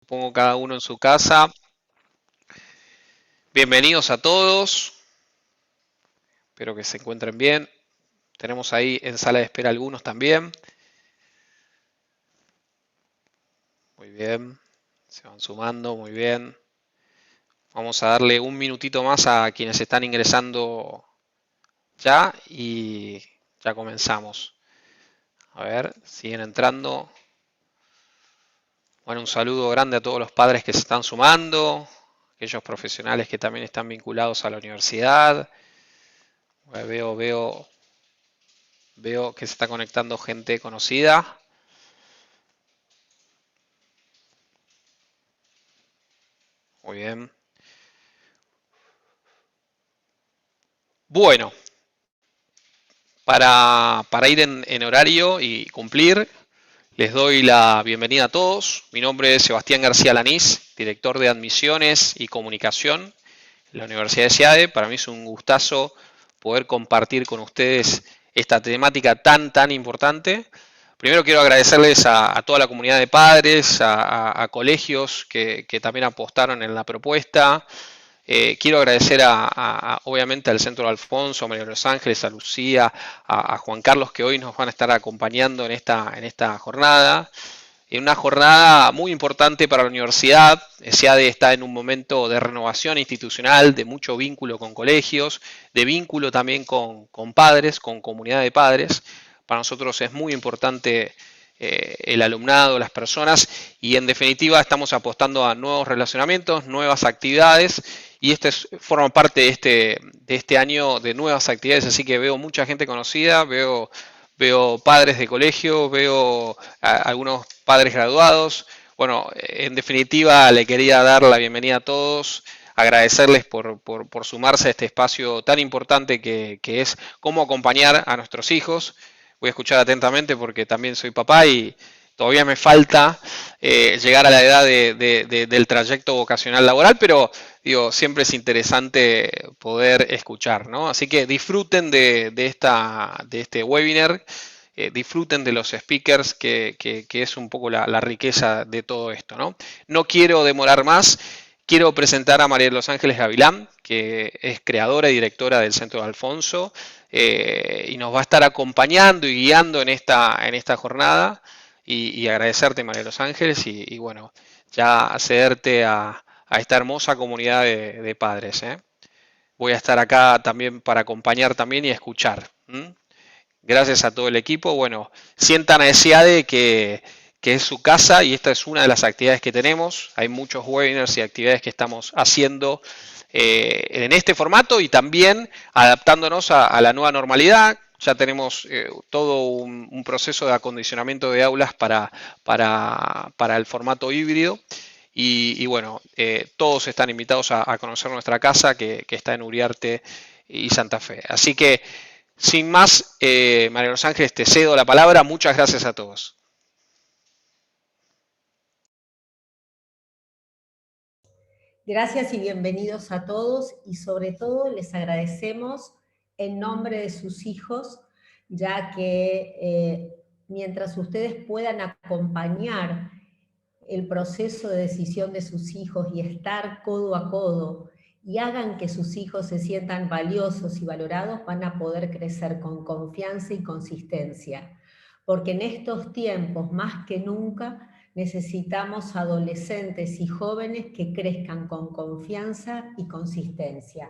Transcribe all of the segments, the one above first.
Pongo cada uno en su casa. Bienvenidos a todos. Espero que se encuentren bien. Tenemos ahí en sala de espera algunos también. Muy bien. Se van sumando, muy bien. Vamos a darle un minutito más a quienes están ingresando ya y ya comenzamos. A ver, siguen entrando. Bueno, un saludo grande a todos los padres que se están sumando, aquellos profesionales que también están vinculados a la universidad. Veo que se está conectando gente conocida. Muy bien. Bueno, para ir en horario y cumplir, les doy la bienvenida a todos. Mi nombre es Sebastián García Lanís, director de Admisiones y Comunicación en la Universidad de SEADE. Para mí es un gustazo poder compartir con ustedes esta temática tan importante. Primero quiero agradecerles a toda la comunidad de padres, a colegios que también apostaron en la propuesta. Quiero agradecer obviamente al Centro de Alfonso, a María de los Ángeles, a Lucía, a Juan Carlos, que hoy nos van a estar acompañando en esta jornada. En una jornada muy importante para la universidad. SEADE está en un momento de renovación institucional, de mucho vínculo con colegios, de vínculo también con padres, con comunidad de padres. Para nosotros es muy importante el alumnado, las personas, y en definitiva estamos apostando a nuevos relacionamientos, nuevas actividades, y forma parte de este año de nuevas actividades, así que veo mucha gente conocida, veo padres de colegio, veo algunos padres graduados. Bueno, en definitiva le quería dar la bienvenida a todos, agradecerles por sumarse a este espacio tan importante que es cómo acompañar a nuestros hijos. Voy a escuchar atentamente porque también soy papá y todavía me falta llegar a la edad del trayecto vocacional laboral, pero digo, siempre es interesante poder escuchar, ¿no? Así que disfruten de este webinar, disfruten de los speakers, que es un poco la riqueza de todo esto, ¿no? No quiero demorar más. Quiero presentar a María de los Ángeles Gavilán, que es creadora y directora del Centro de Alfonso, y nos va a estar acompañando y guiando en esta jornada. Y agradecerte, María de los Ángeles, y bueno, ya accederte a esta hermosa comunidad de padres. Voy a estar acá también para acompañar también y escuchar. Gracias a todo el equipo. Bueno, sientan a SEADE que es su casa y esta es una de las actividades que tenemos. Hay muchos webinars y actividades que estamos haciendo en este formato y también adaptándonos a la nueva normalidad. Ya tenemos todo un proceso de acondicionamiento de aulas para el formato híbrido. Y bueno, todos están invitados a conocer nuestra casa que está en Uriarte y Santa Fe. Así que, sin más, María Los Ángeles, te cedo la palabra. Muchas gracias a todos. Gracias y bienvenidos a todos y sobre todo les agradecemos en nombre de sus hijos, ya que mientras ustedes puedan acompañar el proceso de decisión de sus hijos y estar codo a codo y hagan que sus hijos se sientan valiosos y valorados, van a poder crecer con confianza y consistencia. Porque en estos tiempos, más que nunca, necesitamos adolescentes y jóvenes que crezcan con confianza y consistencia.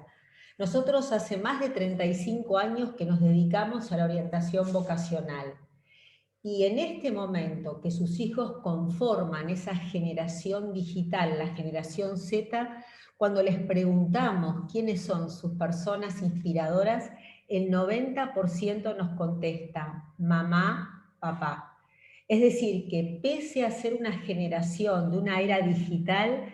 Nosotros hace más de 35 años que nos dedicamos a la orientación vocacional. Y en este momento que sus hijos conforman esa generación digital, la generación Z, cuando les preguntamos quiénes son sus personas inspiradoras, el 90% nos contesta mamá, papá. Es decir, que pese a ser una generación de una era digital,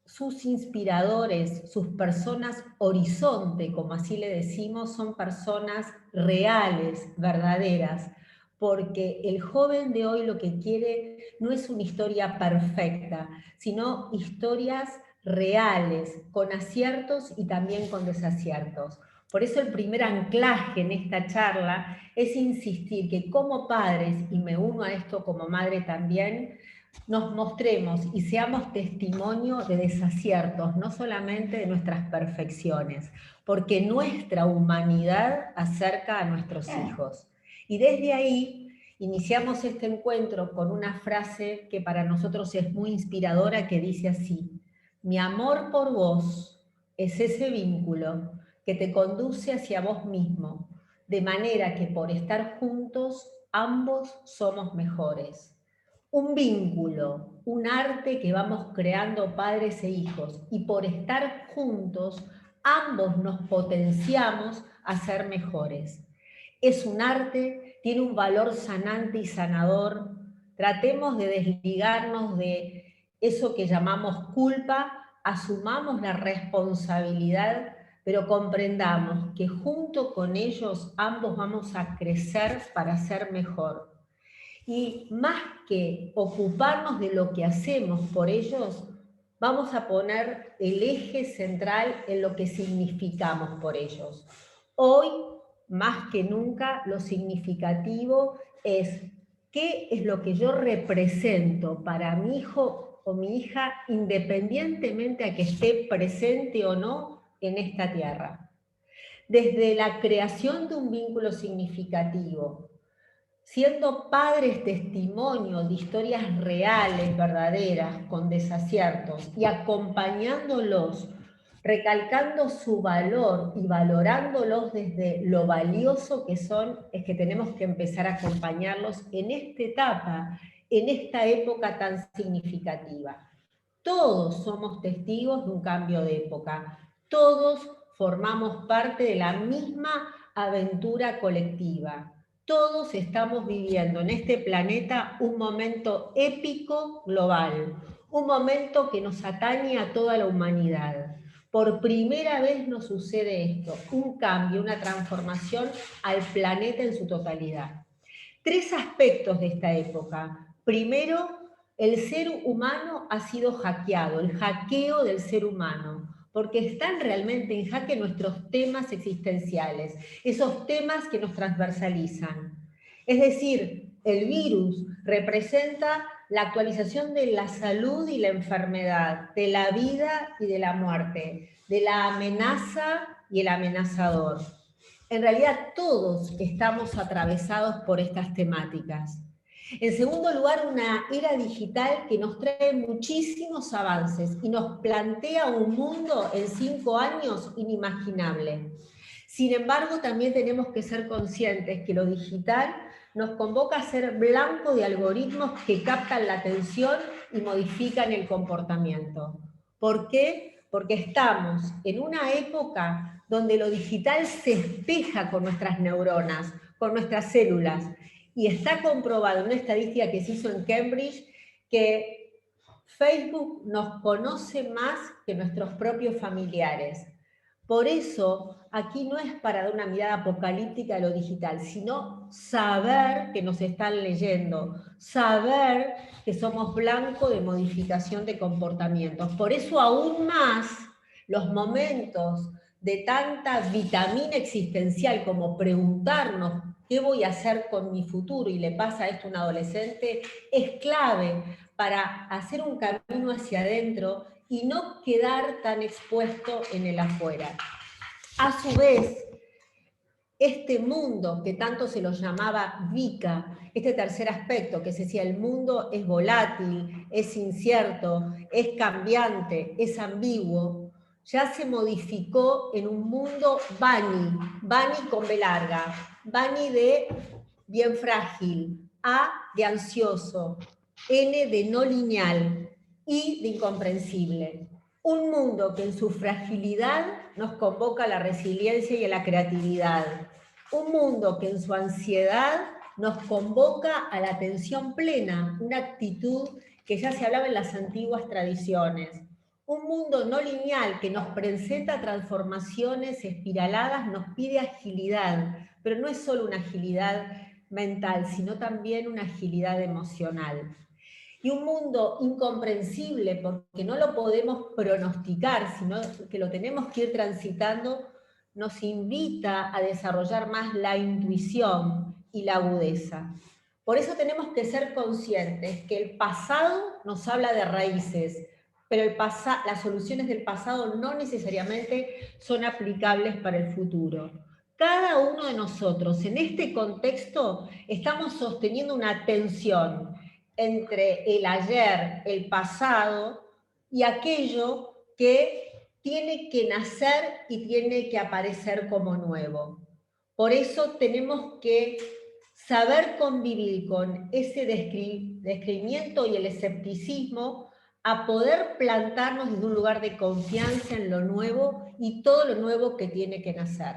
sus inspiradores, sus personas horizonte, como así le decimos, son personas reales, verdaderas, porque el joven de hoy lo que quiere no es una historia perfecta, sino historias reales, con aciertos y también con desaciertos. Por eso el primer anclaje en esta charla es insistir que como padres, y me uno a esto como madre también, nos mostremos y seamos testimonio de desaciertos, no solamente de nuestras perfecciones, porque nuestra humanidad acerca a nuestros hijos. Y desde ahí iniciamos este encuentro con una frase que para nosotros es muy inspiradora, que dice así: mi amor por vos es ese vínculo que te conduce hacia vos mismo, de manera que por estar juntos ambos somos mejores. Un vínculo, un arte que vamos creando padres e hijos, y por estar juntos ambos nos potenciamos a ser mejores. Es un arte, tiene un valor sanante y sanador. Tratemos de desligarnos de eso que llamamos culpa, asumamos la responsabilidad, pero comprendamos que junto con ellos ambos vamos a crecer para ser mejor. Y más que ocuparnos de lo que hacemos por ellos, vamos a poner el eje central en lo que significamos por ellos. Hoy, más que nunca, lo significativo es qué es lo que yo represento para mi hijo o mi hija, independientemente a que esté presente o no en esta tierra. Desde la creación de un vínculo significativo, siendo padres testimonio de historias reales, verdaderas, con desaciertos, y acompañándolos, recalcando su valor y valorándolos desde lo valioso que son, es que tenemos que empezar a acompañarlos en esta etapa, en esta época tan significativa. Todos somos testigos de un cambio de época, todos formamos parte de la misma aventura colectiva. Todos estamos viviendo en este planeta un momento épico global, un momento que nos atañe a toda la humanidad. Por primera vez nos sucede esto, un cambio, una transformación al planeta en su totalidad. Tres aspectos de esta época. Primero, el ser humano ha sido hackeado, el hackeo del ser humano, porque están realmente en jaque nuestros temas existenciales, esos temas que nos transversalizan. Es decir, el virus representa la actualización de la salud y la enfermedad, de la vida y de la muerte, de la amenaza y el amenazador. En realidad todos estamos atravesados por estas temáticas. En segundo lugar, una era digital que nos trae muchísimos avances y nos plantea un mundo en 5 años inimaginable. Sin embargo, también tenemos que ser conscientes que lo digital nos convoca a ser blanco de algoritmos que captan la atención y modifican el comportamiento. ¿Por qué? Porque estamos en una época donde lo digital se espeja con nuestras neuronas, con nuestras células, y está comprobado en una estadística que se hizo en Cambridge que Facebook nos conoce más que nuestros propios familiares. Por eso, aquí no es para dar una mirada apocalíptica a lo digital, sino saber que nos están leyendo, saber que somos blanco de modificación de comportamientos. Por eso, aún más, los momentos de tanta vitamina existencial como preguntarnos ¿qué voy a hacer con mi futuro? Y le pasa esto a un adolescente, es clave para hacer un camino hacia adentro y no quedar tan expuesto en el afuera. A su vez, este mundo que tanto se lo llamaba VICA, este tercer aspecto que se decía el mundo es volátil, es incierto, es cambiante, es ambiguo, ya se modificó en un mundo Bani con B larga, Bani de bien frágil, A de ansioso, N de no lineal, I de incomprensible. Un mundo que en su fragilidad nos convoca a la resiliencia y a la creatividad. Un mundo que en su ansiedad nos convoca a la atención plena, una actitud que ya se hablaba en las antiguas tradiciones. Un mundo no lineal que nos presenta transformaciones espiraladas, nos pide agilidad, pero no es solo una agilidad mental, sino también una agilidad emocional. Y un mundo incomprensible porque no lo podemos pronosticar, sino que lo tenemos que ir transitando, nos invita a desarrollar más la intuición y la agudeza. Por eso tenemos que ser conscientes que el pasado nos habla de raíces, pero las soluciones del pasado no necesariamente son aplicables para el futuro. Cada uno de nosotros en este contexto estamos sosteniendo una tensión entre el ayer, el pasado y aquello que tiene que nacer y tiene que aparecer como nuevo. Por eso tenemos que saber convivir con ese descreimiento y el escepticismo, a poder plantarnos desde un lugar de confianza en lo nuevo y todo lo nuevo que tiene que nacer.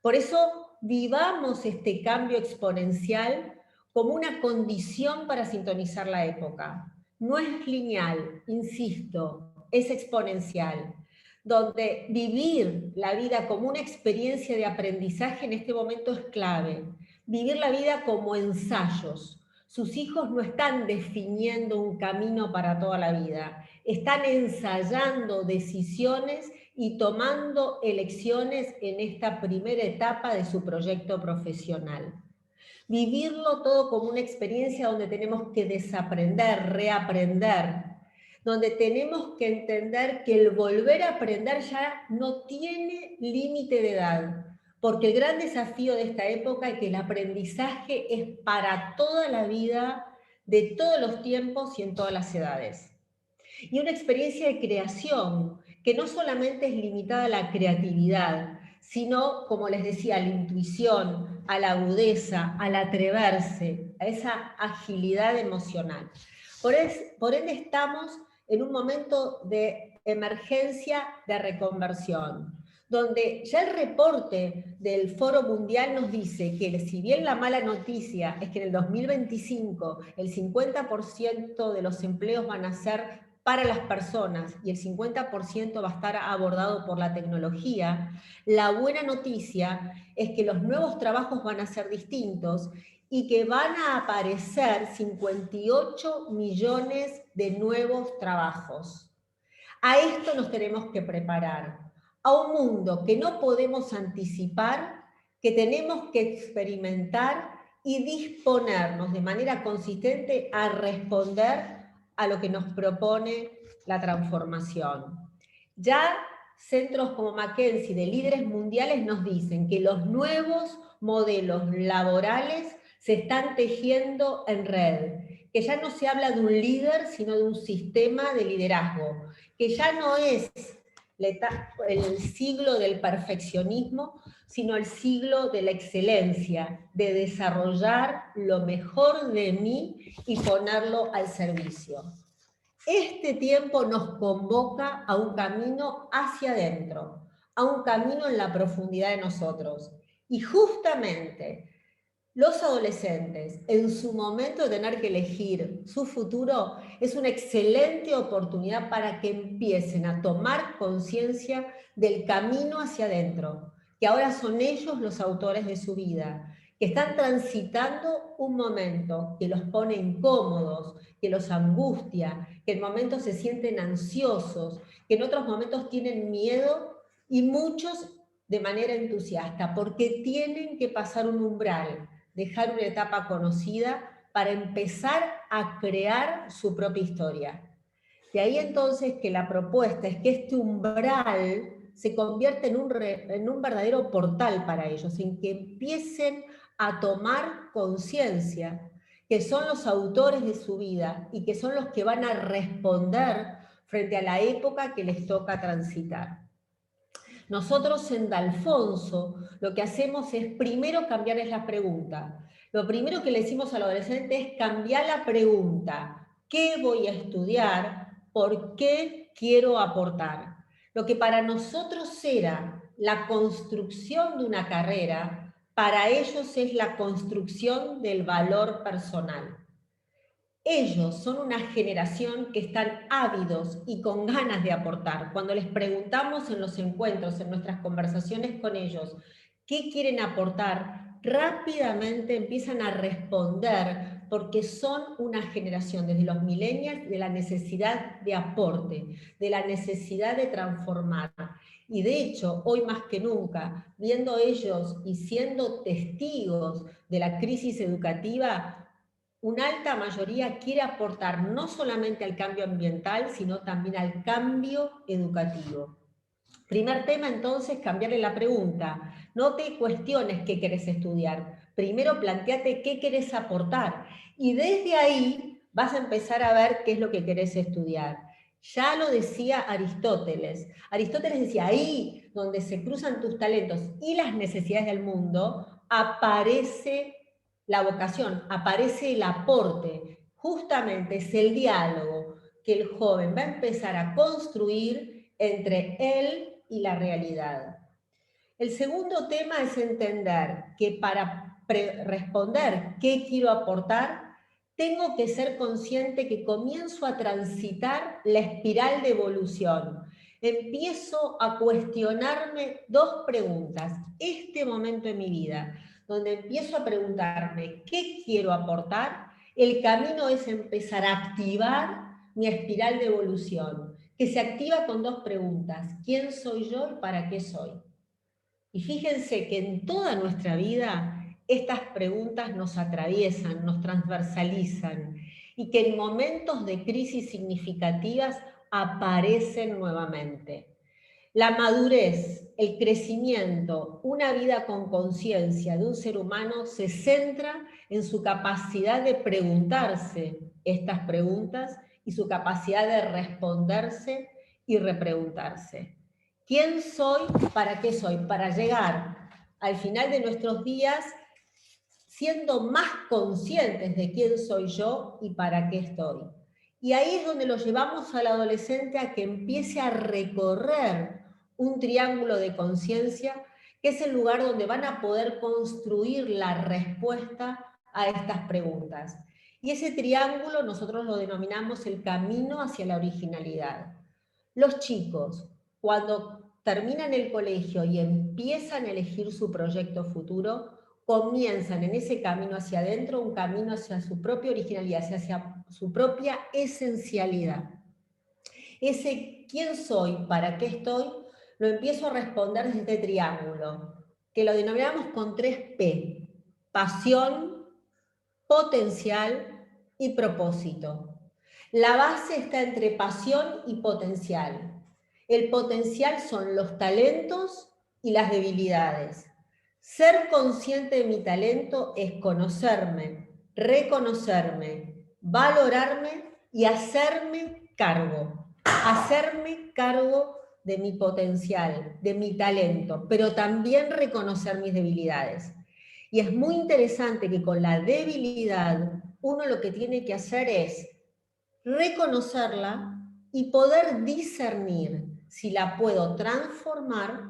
Por eso vivamos este cambio exponencial como una condición para sintonizar la época. No es lineal, insisto, es exponencial, donde vivir la vida como una experiencia de aprendizaje en este momento es clave. Vivir la vida como ensayos. Sus hijos no están definiendo un camino para toda la vida, están ensayando decisiones y tomando elecciones en esta primera etapa de su proyecto profesional. Vivirlo todo como una experiencia donde tenemos que desaprender, reaprender, donde tenemos que entender que el volver a aprender ya no tiene límite de edad, porque el gran desafío de esta época es que el aprendizaje es para toda la vida, de todos los tiempos y en todas las edades. Y una experiencia de creación que no solamente es limitada a la creatividad, sino, como les decía, a la intuición, a la agudeza, al atreverse, a esa agilidad emocional. Por ende estamos en un momento de emergencia de reconversión, donde ya el reporte del Foro Mundial nos dice que si bien la mala noticia es que en el 2025 el 50% de los empleos van a ser para las personas y el 50% va a estar abordado por la tecnología, la buena noticia es que los nuevos trabajos van a ser distintos y que van a aparecer 58 millones de nuevos trabajos. A esto nos tenemos que preparar, a un mundo que no podemos anticipar, que tenemos que experimentar y disponernos de manera consistente a responder a lo que nos propone la transformación. Ya centros como McKinsey de líderes mundiales nos dicen que los nuevos modelos laborales se están tejiendo en red, que ya no se habla de un líder, sino de un sistema de liderazgo, que ya no es el siglo del perfeccionismo, sino el siglo de la excelencia, de desarrollar lo mejor de mí y ponerlo al servicio. Este tiempo nos convoca a un camino hacia adentro, a un camino en la profundidad de nosotros. Y justamente los adolescentes, en su momento de tener que elegir su futuro, es una excelente oportunidad para que empiecen a tomar conciencia del camino hacia adentro, que ahora son ellos los autores de su vida, que están transitando un momento que los pone incómodos, que los angustia, que en momentos se sienten ansiosos, que en otros momentos tienen miedo y muchos de manera entusiasta, porque tienen que pasar un umbral, dejar una etapa conocida para empezar a crear su propia historia. De ahí entonces que la propuesta es que este umbral se convierta en un verdadero portal para ellos, en que empiecen a tomar conciencia que son los autores de su vida y que son los que van a responder frente a la época que les toca transitar. Nosotros en D'Alfonso lo que hacemos es primero cambiarles la pregunta. Lo primero que le decimos al adolescente es cambiar la pregunta. ¿Qué voy a estudiar? ¿Por qué quiero aportar? Lo que para nosotros era la construcción de una carrera, para ellos es la construcción del valor personal. Ellos son una generación que están ávidos y con ganas de aportar. Cuando les preguntamos en los encuentros, en nuestras conversaciones con ellos, ¿qué quieren aportar? Rápidamente empiezan a responder porque son una generación, desde los millennials, de la necesidad de aporte, de la necesidad de transformar. Y de hecho, hoy más que nunca, viendo ellos y siendo testigos de la crisis educativa, una alta mayoría quiere aportar no solamente al cambio ambiental, sino también al cambio educativo. Primer tema, entonces, cambiarle la pregunta. No te cuestiones qué querés estudiar. Primero planteate qué querés aportar. Y desde ahí vas a empezar a ver qué es lo que querés estudiar. Ya lo decía Aristóteles. Aristóteles decía, ahí donde se cruzan tus talentos y las necesidades del mundo, aparece la vocación, aparece el aporte. Justamente es el diálogo que el joven va a empezar a construir entre él y la realidad. El segundo tema es entender que para responder qué quiero aportar, tengo que ser consciente que comienzo a transitar la espiral de evolución. Empiezo a cuestionarme dos preguntas. Este momento en mi vida, donde empiezo a preguntarme qué quiero aportar, el camino es empezar a activar mi espiral de evolución, que se activa con dos preguntas: ¿quién soy yo y para qué soy? Y fíjense que en toda nuestra vida estas preguntas nos atraviesan, nos transversalizan, y que en momentos de crisis significativas aparecen nuevamente. La madurez, el crecimiento, una vida con conciencia de un ser humano se centra en su capacidad de preguntarse estas preguntas y su capacidad de responderse y repreguntarse. ¿Quién soy? ¿Para qué soy? Para llegar al final de nuestros días siendo más conscientes de quién soy yo y para qué estoy. Y ahí es donde lo llevamos al adolescente a que empiece a recorrer un triángulo de conciencia, que es el lugar donde van a poder construir la respuesta a estas preguntas. Y ese triángulo nosotros lo denominamos el camino hacia la originalidad. Los chicos, cuando terminan el colegio y empiezan a elegir su proyecto futuro, comienzan en ese camino hacia adentro, un camino hacia su propia originalidad, hacia su propia esencialidad. Ese quién soy, para qué estoy, lo empiezo a responder desde este triángulo, que lo denominamos con 3P: pasión, potencial y propósito. La base está entre pasión y potencial. El potencial son los talentos y las debilidades. Ser consciente de mi talento es conocerme, reconocerme, valorarme y hacerme cargo. Hacerme cargo de mi potencial, de mi talento, pero también reconocer mis debilidades. Y es muy interesante que con la debilidad uno lo que tiene que hacer es reconocerla y poder discernir si la puedo transformar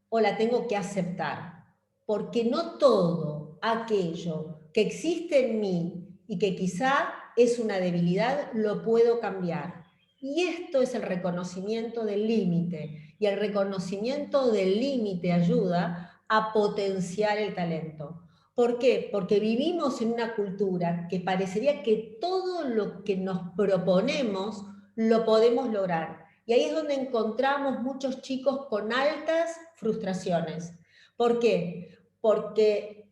o la tengo que aceptar. Porque no todo aquello que existe en mí y que quizá es una debilidad lo puedo cambiar. Y esto es el reconocimiento del límite. Y el reconocimiento del límite ayuda a potenciar el talento. ¿Por qué? Porque vivimos en una cultura que parecería que todo lo que nos proponemos lo podemos lograr. Y ahí es donde encontramos muchos chicos con altas frustraciones. ¿Por qué? Porque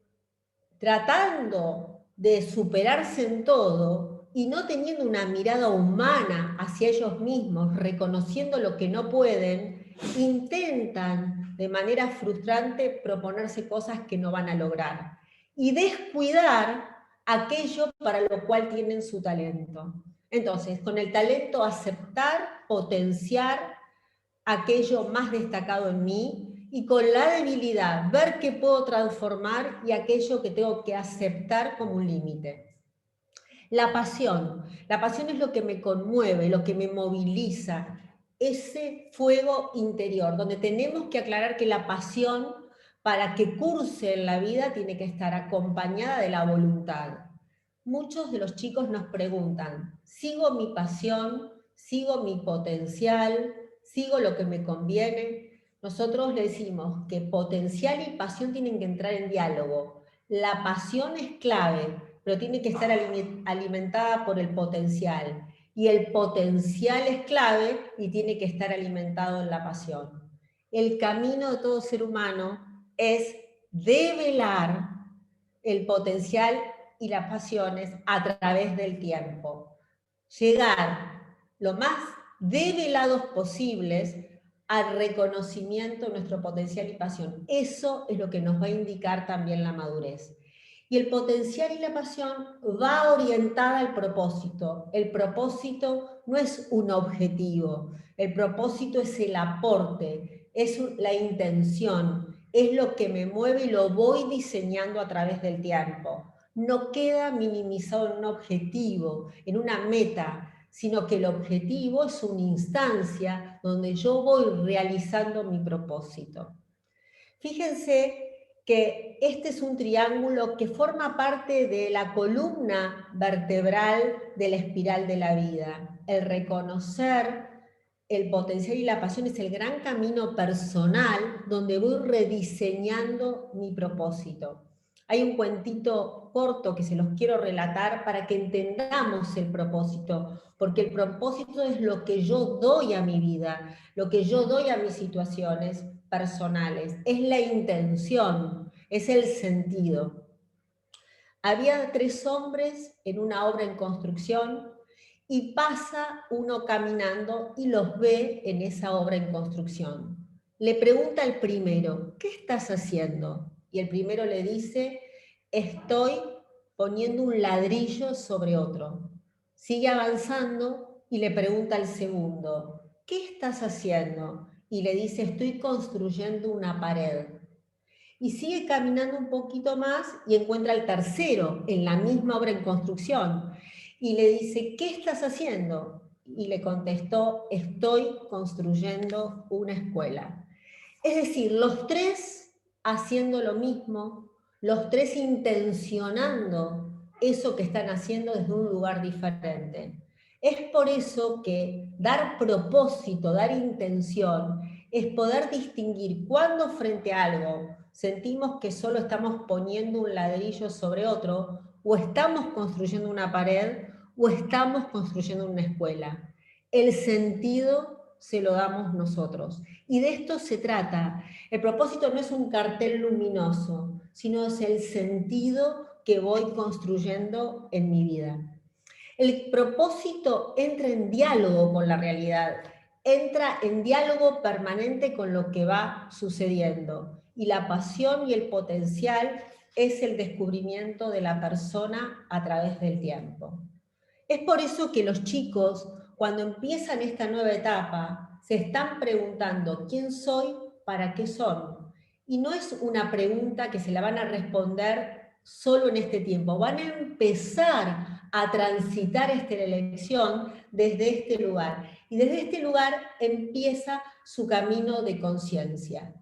tratando de superarse en todo y no teniendo una mirada humana hacia ellos mismos, reconociendo lo que no pueden, intentan de manera frustrante proponerse cosas que no van a lograr y descuidar aquello para lo cual tienen su talento. Entonces, con el talento aceptar, potenciar aquello más destacado en mí, y con la debilidad ver qué puedo transformar y aquello que tengo que aceptar como un límite. La pasión es lo que me conmueve, lo que me moviliza, ese fuego interior, donde tenemos que aclarar que la pasión, para que curse en la vida, tiene que estar acompañada de la voluntad. Muchos de los chicos nos preguntan: ¿sigo mi pasión? ¿Sigo mi potencial? ¿Sigo lo que me conviene? Nosotros le decimos que potencial y pasión tienen que entrar en diálogo. La pasión es clave, pero tiene que estar alimentada por el potencial. Y el potencial es clave y tiene que estar alimentado en la pasión. El camino de todo ser humano es develar el potencial y las pasiones a través del tiempo. Llegar lo más develados posibles al reconocimiento de nuestro potencial y pasión. Eso es lo que nos va a indicar también la madurez. Y el potencial y la pasión va orientada al propósito. El propósito no es un objetivo, el propósito es el aporte, es la intención, es lo que me mueve y lo voy diseñando a través del tiempo. No queda minimizado en un objetivo, en una meta, sino que el objetivo es una instancia donde yo voy realizando mi propósito. Fíjense que este es un triángulo que forma parte de la columna vertebral de la espiral de la vida. El reconocer el potencial y la pasión es el gran camino personal donde voy rediseñando mi propósito. Hay un cuentito corto que se los quiero relatar para que entendamos el propósito, porque el propósito es lo que yo doy a mi vida, lo que yo doy a mis situaciones personales, es la intención, es el sentido. Había 3 hombres en una obra en construcción y pasa uno caminando y los ve en esa obra en construcción. Le pregunta al primero, ¿qué estás haciendo? Y el primero le dice, estoy poniendo un ladrillo sobre otro. Sigue avanzando y le pregunta al segundo, ¿qué estás haciendo? Y le dice, estoy construyendo una pared. Y sigue caminando un poquito más y encuentra al tercero en la misma obra en construcción. Y le dice, ¿qué estás haciendo? Y le contestó, estoy construyendo una escuela. Es decir, los 3 haciendo lo mismo, los 3 intencionando eso que están haciendo desde un lugar diferente. Es por eso que dar propósito, dar intención, es poder distinguir cuando frente a algo sentimos que solo estamos poniendo un ladrillo sobre otro, o estamos construyendo una pared, o estamos construyendo una escuela. El sentido se lo damos nosotros. Y de esto se trata. El propósito no es un cartel luminoso, sino es el sentido que voy construyendo en mi vida. El propósito entra en diálogo con la realidad, entra en diálogo permanente con lo que va sucediendo. Y la pasión y el potencial es el descubrimiento de la persona a través del tiempo. Es por eso que los chicos, cuando empiezan esta nueva etapa, se están preguntando quién soy, para qué son. Y no es una pregunta que se la van a responder solo en este tiempo, van a empezar a transitar esta elección desde este lugar. Y desde este lugar empieza su camino de conciencia.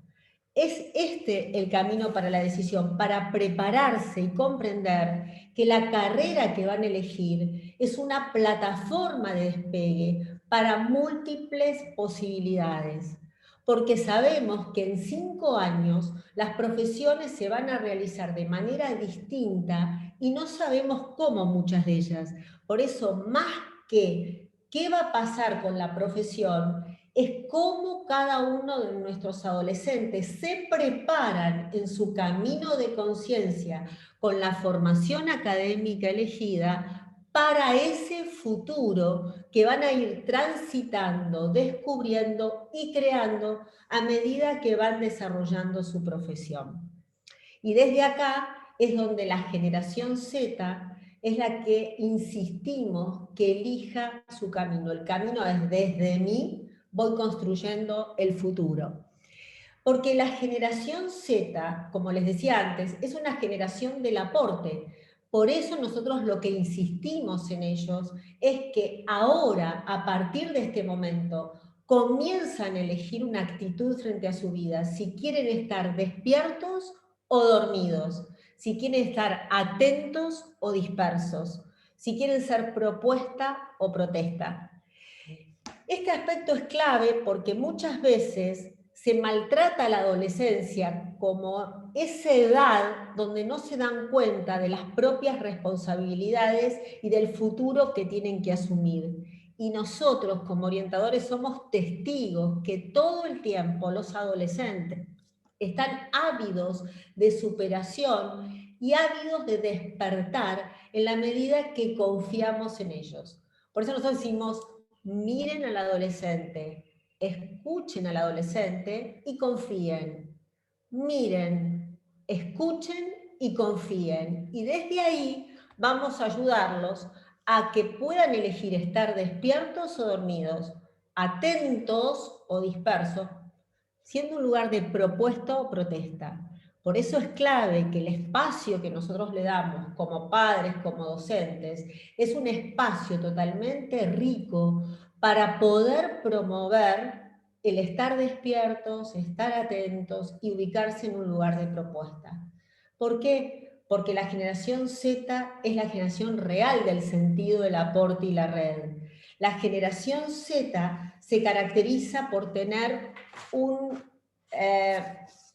Es este el camino para la decisión, para prepararse y comprender que la carrera que van a elegir es una plataforma de despegue para múltiples posibilidades. Porque sabemos que en 5 años las profesiones se van a realizar de manera distinta y no sabemos cómo muchas de ellas. Por eso, más que qué va a pasar con la profesión, es cómo cada uno de nuestros adolescentes se preparan en su camino de conciencia con la formación académica elegida para ese futuro que van a ir transitando, descubriendo y creando a medida que van desarrollando su profesión. Y desde acá es donde la generación Z es la que insistimos que elija su camino. El camino es desde mí, voy construyendo el futuro. Porque la generación Z, como les decía antes, es una generación del aporte. Por eso nosotros lo que insistimos en ellos es que ahora, a partir de este momento, comienzan a elegir una actitud frente a su vida, si quieren estar despiertos o dormidos, si quieren estar atentos o dispersos, si quieren ser propuesta o protesta. Este aspecto es clave porque muchas veces se maltrata a la adolescencia como esa edad donde no se dan cuenta de las propias responsabilidades y del futuro que tienen que asumir. Y nosotros como orientadores somos testigos que todo el tiempo los adolescentes están ávidos de superación y ávidos de despertar en la medida que confiamos en ellos. Por eso nosotros decimos, miren al adolescente, escuchen al adolescente y confíen. Miren, escuchen y confíen. Y desde ahí vamos a ayudarlos a que puedan elegir estar despiertos o dormidos, atentos o dispersos, siendo un lugar de propuesta o protesta. Por eso es clave que el espacio que nosotros le damos como padres, como docentes, es un espacio totalmente rico para poder promover el estar despiertos, estar atentos y ubicarse en un lugar de propuesta. ¿Por qué? Porque la generación Z es la generación real del sentido del aporte y la red. La generación Z se caracteriza por tener un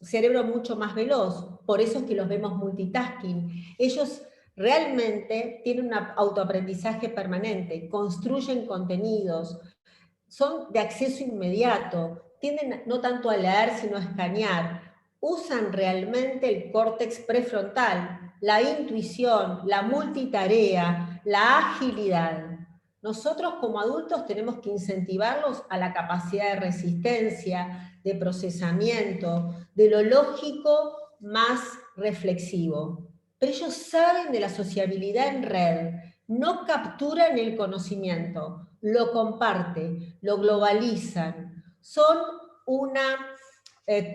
cerebro mucho más veloz, por eso es que los vemos multitasking. Ellos realmente tienen un autoaprendizaje permanente, construyen contenidos, son de acceso inmediato, tienden no tanto a leer sino a escanear, usan realmente el córtex prefrontal, la intuición, la multitarea, la agilidad. Nosotros como adultos tenemos que incentivarlos a la capacidad de resistencia, de procesamiento, de lo lógico más reflexivo. Pero ellos saben de la sociabilidad en red, no capturan el conocimiento, lo comparten, lo globalizan. Son una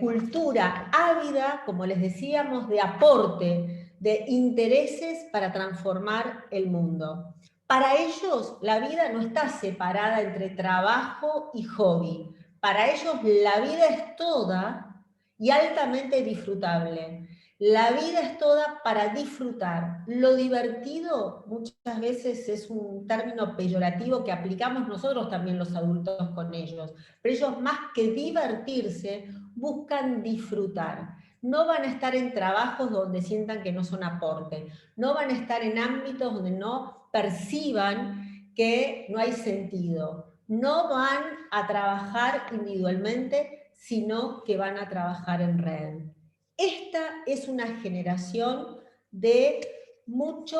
cultura ávida, como les decíamos, de aporte, de intereses para transformar el mundo. Para ellos la vida no está separada entre trabajo y hobby. Para ellos la vida es toda y altamente disfrutable. La vida es toda para disfrutar. Lo divertido muchas veces es un término peyorativo que aplicamos nosotros también los adultos con ellos. Pero ellos más que divertirse, buscan disfrutar. No van a estar en trabajos donde sientan que no son aporte. No van a estar en ámbitos donde no perciban que no hay sentido. No van a trabajar individualmente, sino que van a trabajar en red. Esta es una generación de mucha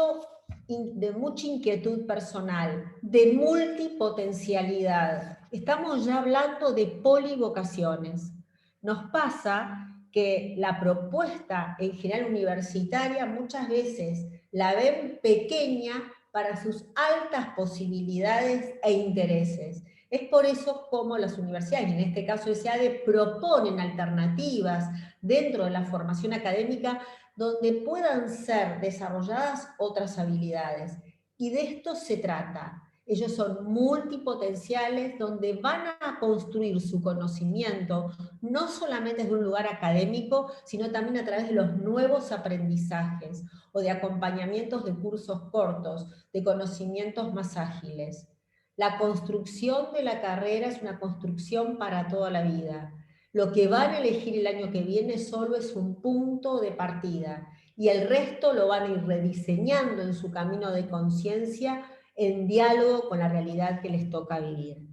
inquietud personal, de multipotencialidad. Estamos ya hablando de polivocaciones. Nos pasa que la propuesta en general universitaria muchas veces la ven pequeña para sus altas posibilidades e intereses. Es por eso como las universidades, en este caso SEADE, proponen alternativas dentro de la formación académica donde puedan ser desarrolladas otras habilidades. Y de esto se trata. Ellos son multipotenciales donde van a construir su conocimiento no solamente desde un lugar académico, sino también a través de los nuevos aprendizajes o de acompañamientos de cursos cortos, de conocimientos más ágiles. La construcción de la carrera es una construcción para toda la vida. Lo que van a elegir el año que viene solo es un punto de partida y el resto lo van a ir rediseñando en su camino de conciencia en diálogo con la realidad que les toca vivir.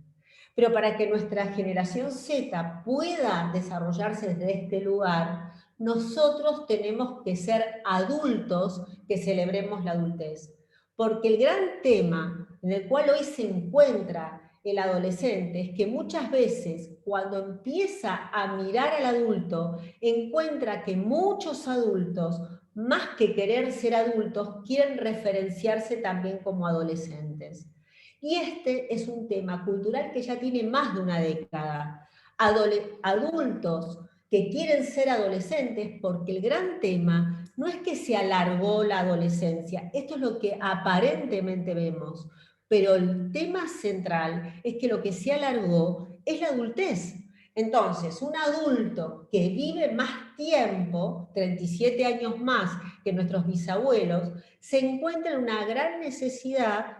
Pero para que nuestra generación Z pueda desarrollarse desde este lugar, nosotros tenemos que ser adultos que celebremos la adultez. Porque el gran tema en el cual hoy se encuentra el adolescente es que muchas veces cuando empieza a mirar al adulto, encuentra que muchos adultos, más que querer ser adultos, quieren referenciarse también como adolescentes. Y este es un tema cultural que ya tiene más de una década. Adultos que quieren ser adolescentes, porque el gran tema no es que se alargó la adolescencia, esto es lo que aparentemente vemos, pero el tema central es que lo que se alargó es la adultez. Entonces, un adulto que vive más tiempo, 37 años más que nuestros bisabuelos, se encuentra en una gran necesidad,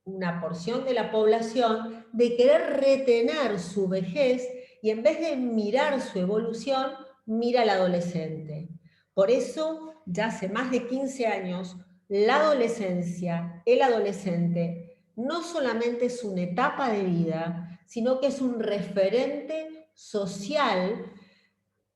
una porción de la población, de querer retener su vejez y en vez de mirar su evolución, mira al adolescente. Por eso, ya hace más de 15 años, la adolescencia, el adolescente, no solamente es una etapa de vida, sino que es un referente social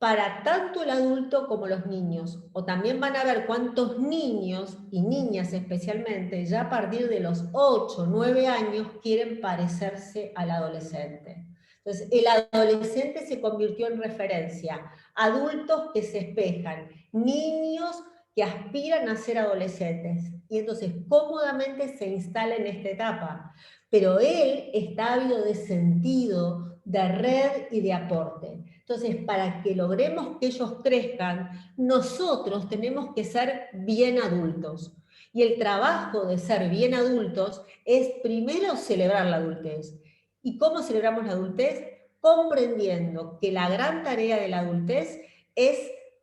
para tanto el adulto como los niños, o también van a ver cuántos niños, y niñas especialmente, ya a partir de los 8, 9 años, quieren parecerse al adolescente. Entonces, el adolescente se convirtió en referencia, adultos que se espejan, niños que aspiran a ser adolescentes, y entonces cómodamente se instala en esta etapa, pero él está ávido de sentido, de red y de aporte. Entonces, para que logremos que ellos crezcan, nosotros tenemos que ser bien adultos. Y el trabajo de ser bien adultos es primero celebrar la adultez. ¿Y cómo celebramos la adultez? Comprendiendo que la gran tarea de la adultez es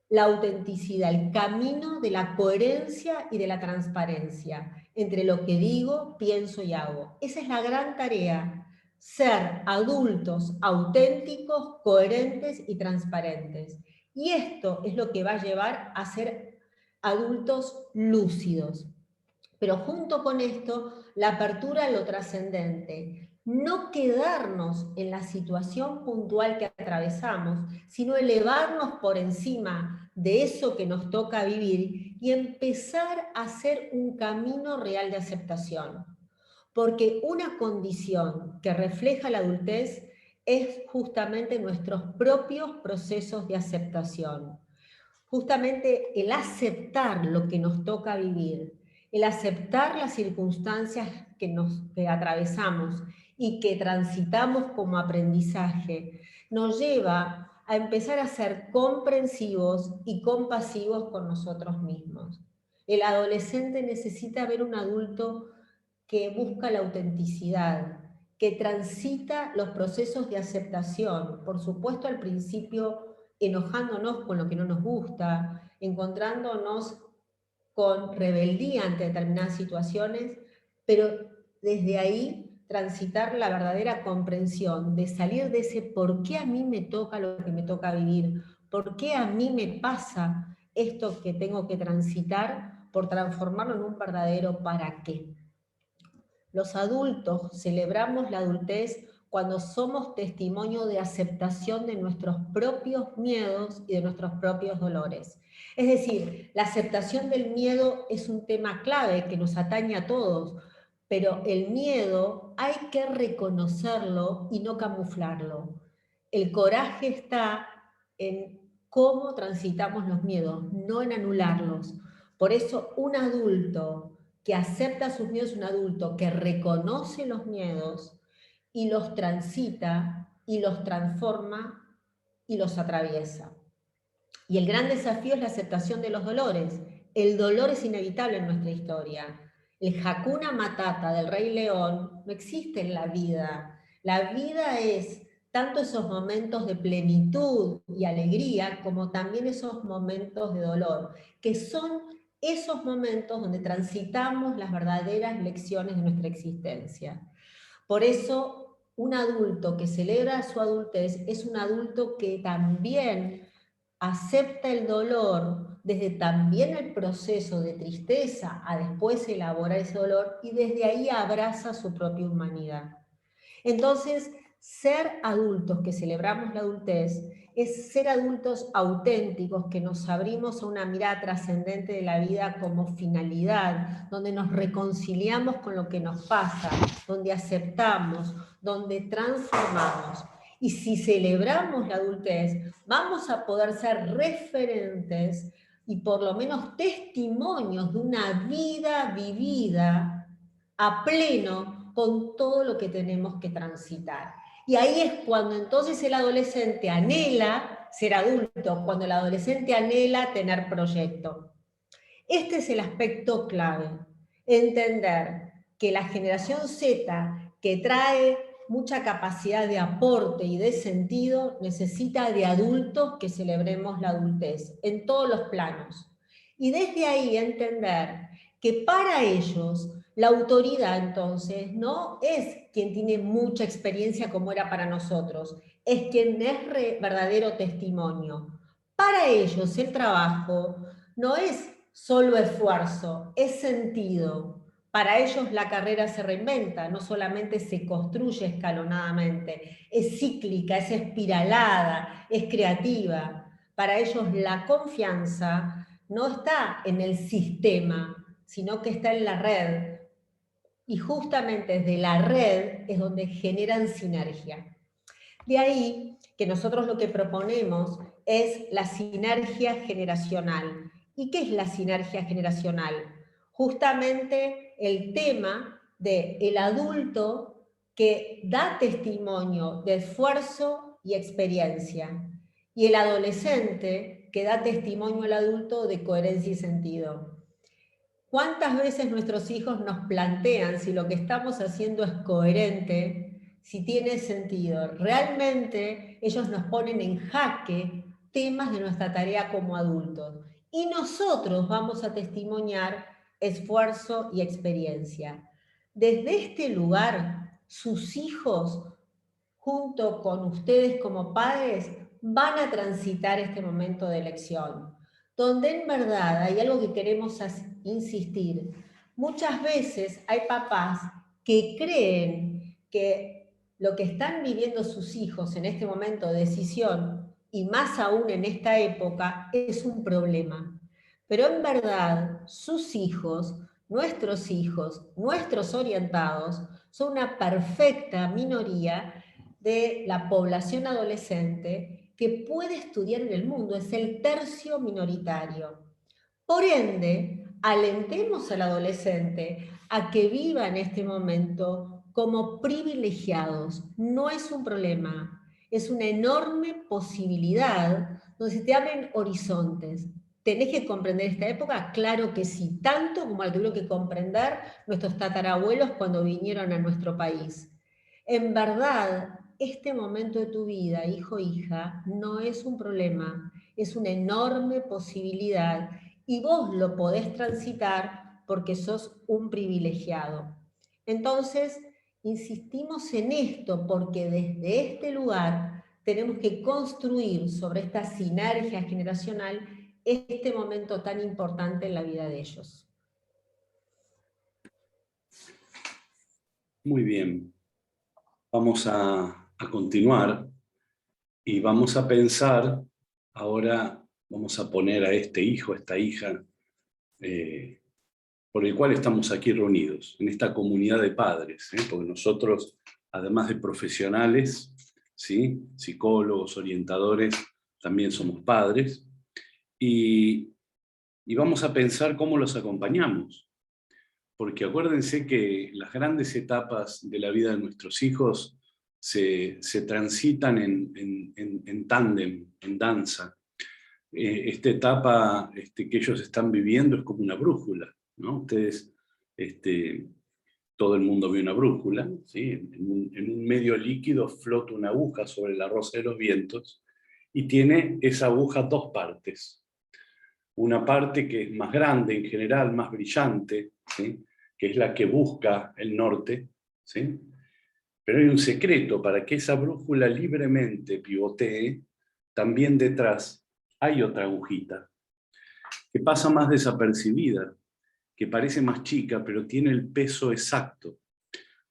la autenticidad, el camino de la coherencia y de la transparencia entre lo que digo, pienso y hago. Esa es la gran tarea, ser adultos auténticos, coherentes y transparentes. Y esto es lo que va a llevar a ser adultos lúcidos. Pero junto con esto, la apertura a lo trascendente. No quedarnos en la situación puntual que atravesamos, sino elevarnos por encima de eso que nos toca vivir y empezar a hacer un camino real de aceptación. Porque una condición que refleja la adultez es justamente nuestros propios procesos de aceptación. Justamente el aceptar lo que nos toca vivir, el aceptar las circunstancias que atravesamos y que transitamos como aprendizaje, nos lleva a empezar a ser comprensivos y compasivos con nosotros mismos. El adolescente necesita ver un adulto que busca la autenticidad, que transita los procesos de aceptación, por supuesto al principio enojándonos con lo que no nos gusta, encontrándonos con rebeldía ante determinadas situaciones, pero desde ahí transitar la verdadera comprensión, de salir de ese por qué a mí me toca lo que me toca vivir, por qué a mí me pasa esto que tengo que transitar, por transformarlo en un verdadero para qué. Los adultos celebramos la adultez cuando somos testimonio de aceptación de nuestros propios miedos y de nuestros propios dolores. Es decir, la aceptación del miedo es un tema clave que nos atañe a todos, pero el miedo hay que reconocerlo y no camuflarlo. El coraje está en cómo transitamos los miedos, no en anularlos. Por eso un adulto que acepta sus miedos, un adulto que reconoce los miedos y los transita y los transforma y los atraviesa. Y el gran desafío es la aceptación de los dolores. El dolor es inevitable en nuestra historia. El Hakuna Matata del Rey León no existe en la vida. La vida es tanto esos momentos de plenitud y alegría como también esos momentos de dolor, que son esos momentos donde transitamos las verdaderas lecciones de nuestra existencia. Por eso, un adulto que celebra su adultez es un adulto que también acepta el dolor desde también el proceso de tristeza a después elaborar ese dolor y desde ahí abraza su propia humanidad. Entonces, ser adultos que celebramos la adultez es ser adultos auténticos que nos abrimos a una mirada trascendente de la vida como finalidad, donde nos reconciliamos con lo que nos pasa, donde aceptamos, donde transformamos. Y si celebramos la adultez, vamos a poder ser referentes y por lo menos testimonios de una vida vivida a pleno con todo lo que tenemos que transitar. Y ahí es cuando entonces el adolescente anhela ser adulto, cuando el adolescente anhela tener proyecto. Este es el aspecto clave, entender que la generación Z, que trae mucha capacidad de aporte y de sentido, necesita de adultos que celebremos la adultez en todos los planos. Y desde ahí entender que para ellos la autoridad entonces no es quien tiene mucha experiencia como era para nosotros, es quien es verdadero testimonio. Para ellos el trabajo no es solo esfuerzo, es sentido. Para ellos la carrera se reinventa, no solamente se construye escalonadamente, es cíclica, es espiralada, es creativa. Para ellos la confianza no está en el sistema, sino que está en la red. Y justamente desde la red es donde generan sinergia. De ahí que nosotros lo que proponemos es la sinergia generacional. ¿Y qué es la sinergia generacional? Justamente el tema del adulto que da testimonio de esfuerzo y experiencia, y el adolescente que da testimonio al adulto de coherencia y sentido. ¿Cuántas veces nuestros hijos nos plantean si lo que estamos haciendo es coherente, si tiene sentido? Realmente ellos nos ponen en jaque temas de nuestra tarea como adultos. Y nosotros vamos a testimoniar esfuerzo y experiencia. Desde este lugar, sus hijos, junto con ustedes como padres, van a transitar este momento de elección, donde en verdad hay algo que queremos insistir. Muchas veces hay papás que creen que lo que están viviendo sus hijos en este momento de decisión, y más aún en esta época, es un problema. Pero en verdad, sus hijos, nuestros orientados, son una perfecta minoría de la población adolescente que puede estudiar en el mundo, es el tercio minoritario. Por ende, alentemos al adolescente a que viva en este momento como privilegiados. No es un problema, es una enorme posibilidad donde se te abren horizontes. ¿Tenés que comprender esta época? Claro que sí, tanto como la tuvieron que comprender nuestros tatarabuelos cuando vinieron a nuestro país. En verdad, este momento de tu vida, hijo o hija, no es un problema, es una enorme posibilidad y vos lo podés transitar porque sos un privilegiado. Entonces, insistimos en esto porque desde este lugar tenemos que construir sobre esta sinergia generacional este momento tan importante en la vida de ellos. Muy bien. Vamos a continuar y vamos a pensar, ahora vamos a poner a este hijo, esta hija, por el cual estamos aquí reunidos, en esta comunidad de padres, porque nosotros, además de profesionales, ¿sí?, psicólogos, orientadores, también somos padres, y vamos a pensar cómo los acompañamos. Porque acuérdense que las grandes etapas de la vida de nuestros hijos se transitan en tándem, en danza. Esta etapa que ellos están viviendo es como una brújula, ¿no? Ustedes, todo el mundo ve una brújula, ¿sí? En un medio líquido flota una aguja sobre la rosa de los vientos y tiene esa aguja dos partes. Una parte que es más grande en general, más brillante, ¿sí?, que es la que busca el norte, ¿sí? Pero hay un secreto: para que esa brújula libremente pivotee, también detrás hay otra agujita, que pasa más desapercibida, que parece más chica, pero tiene el peso exacto.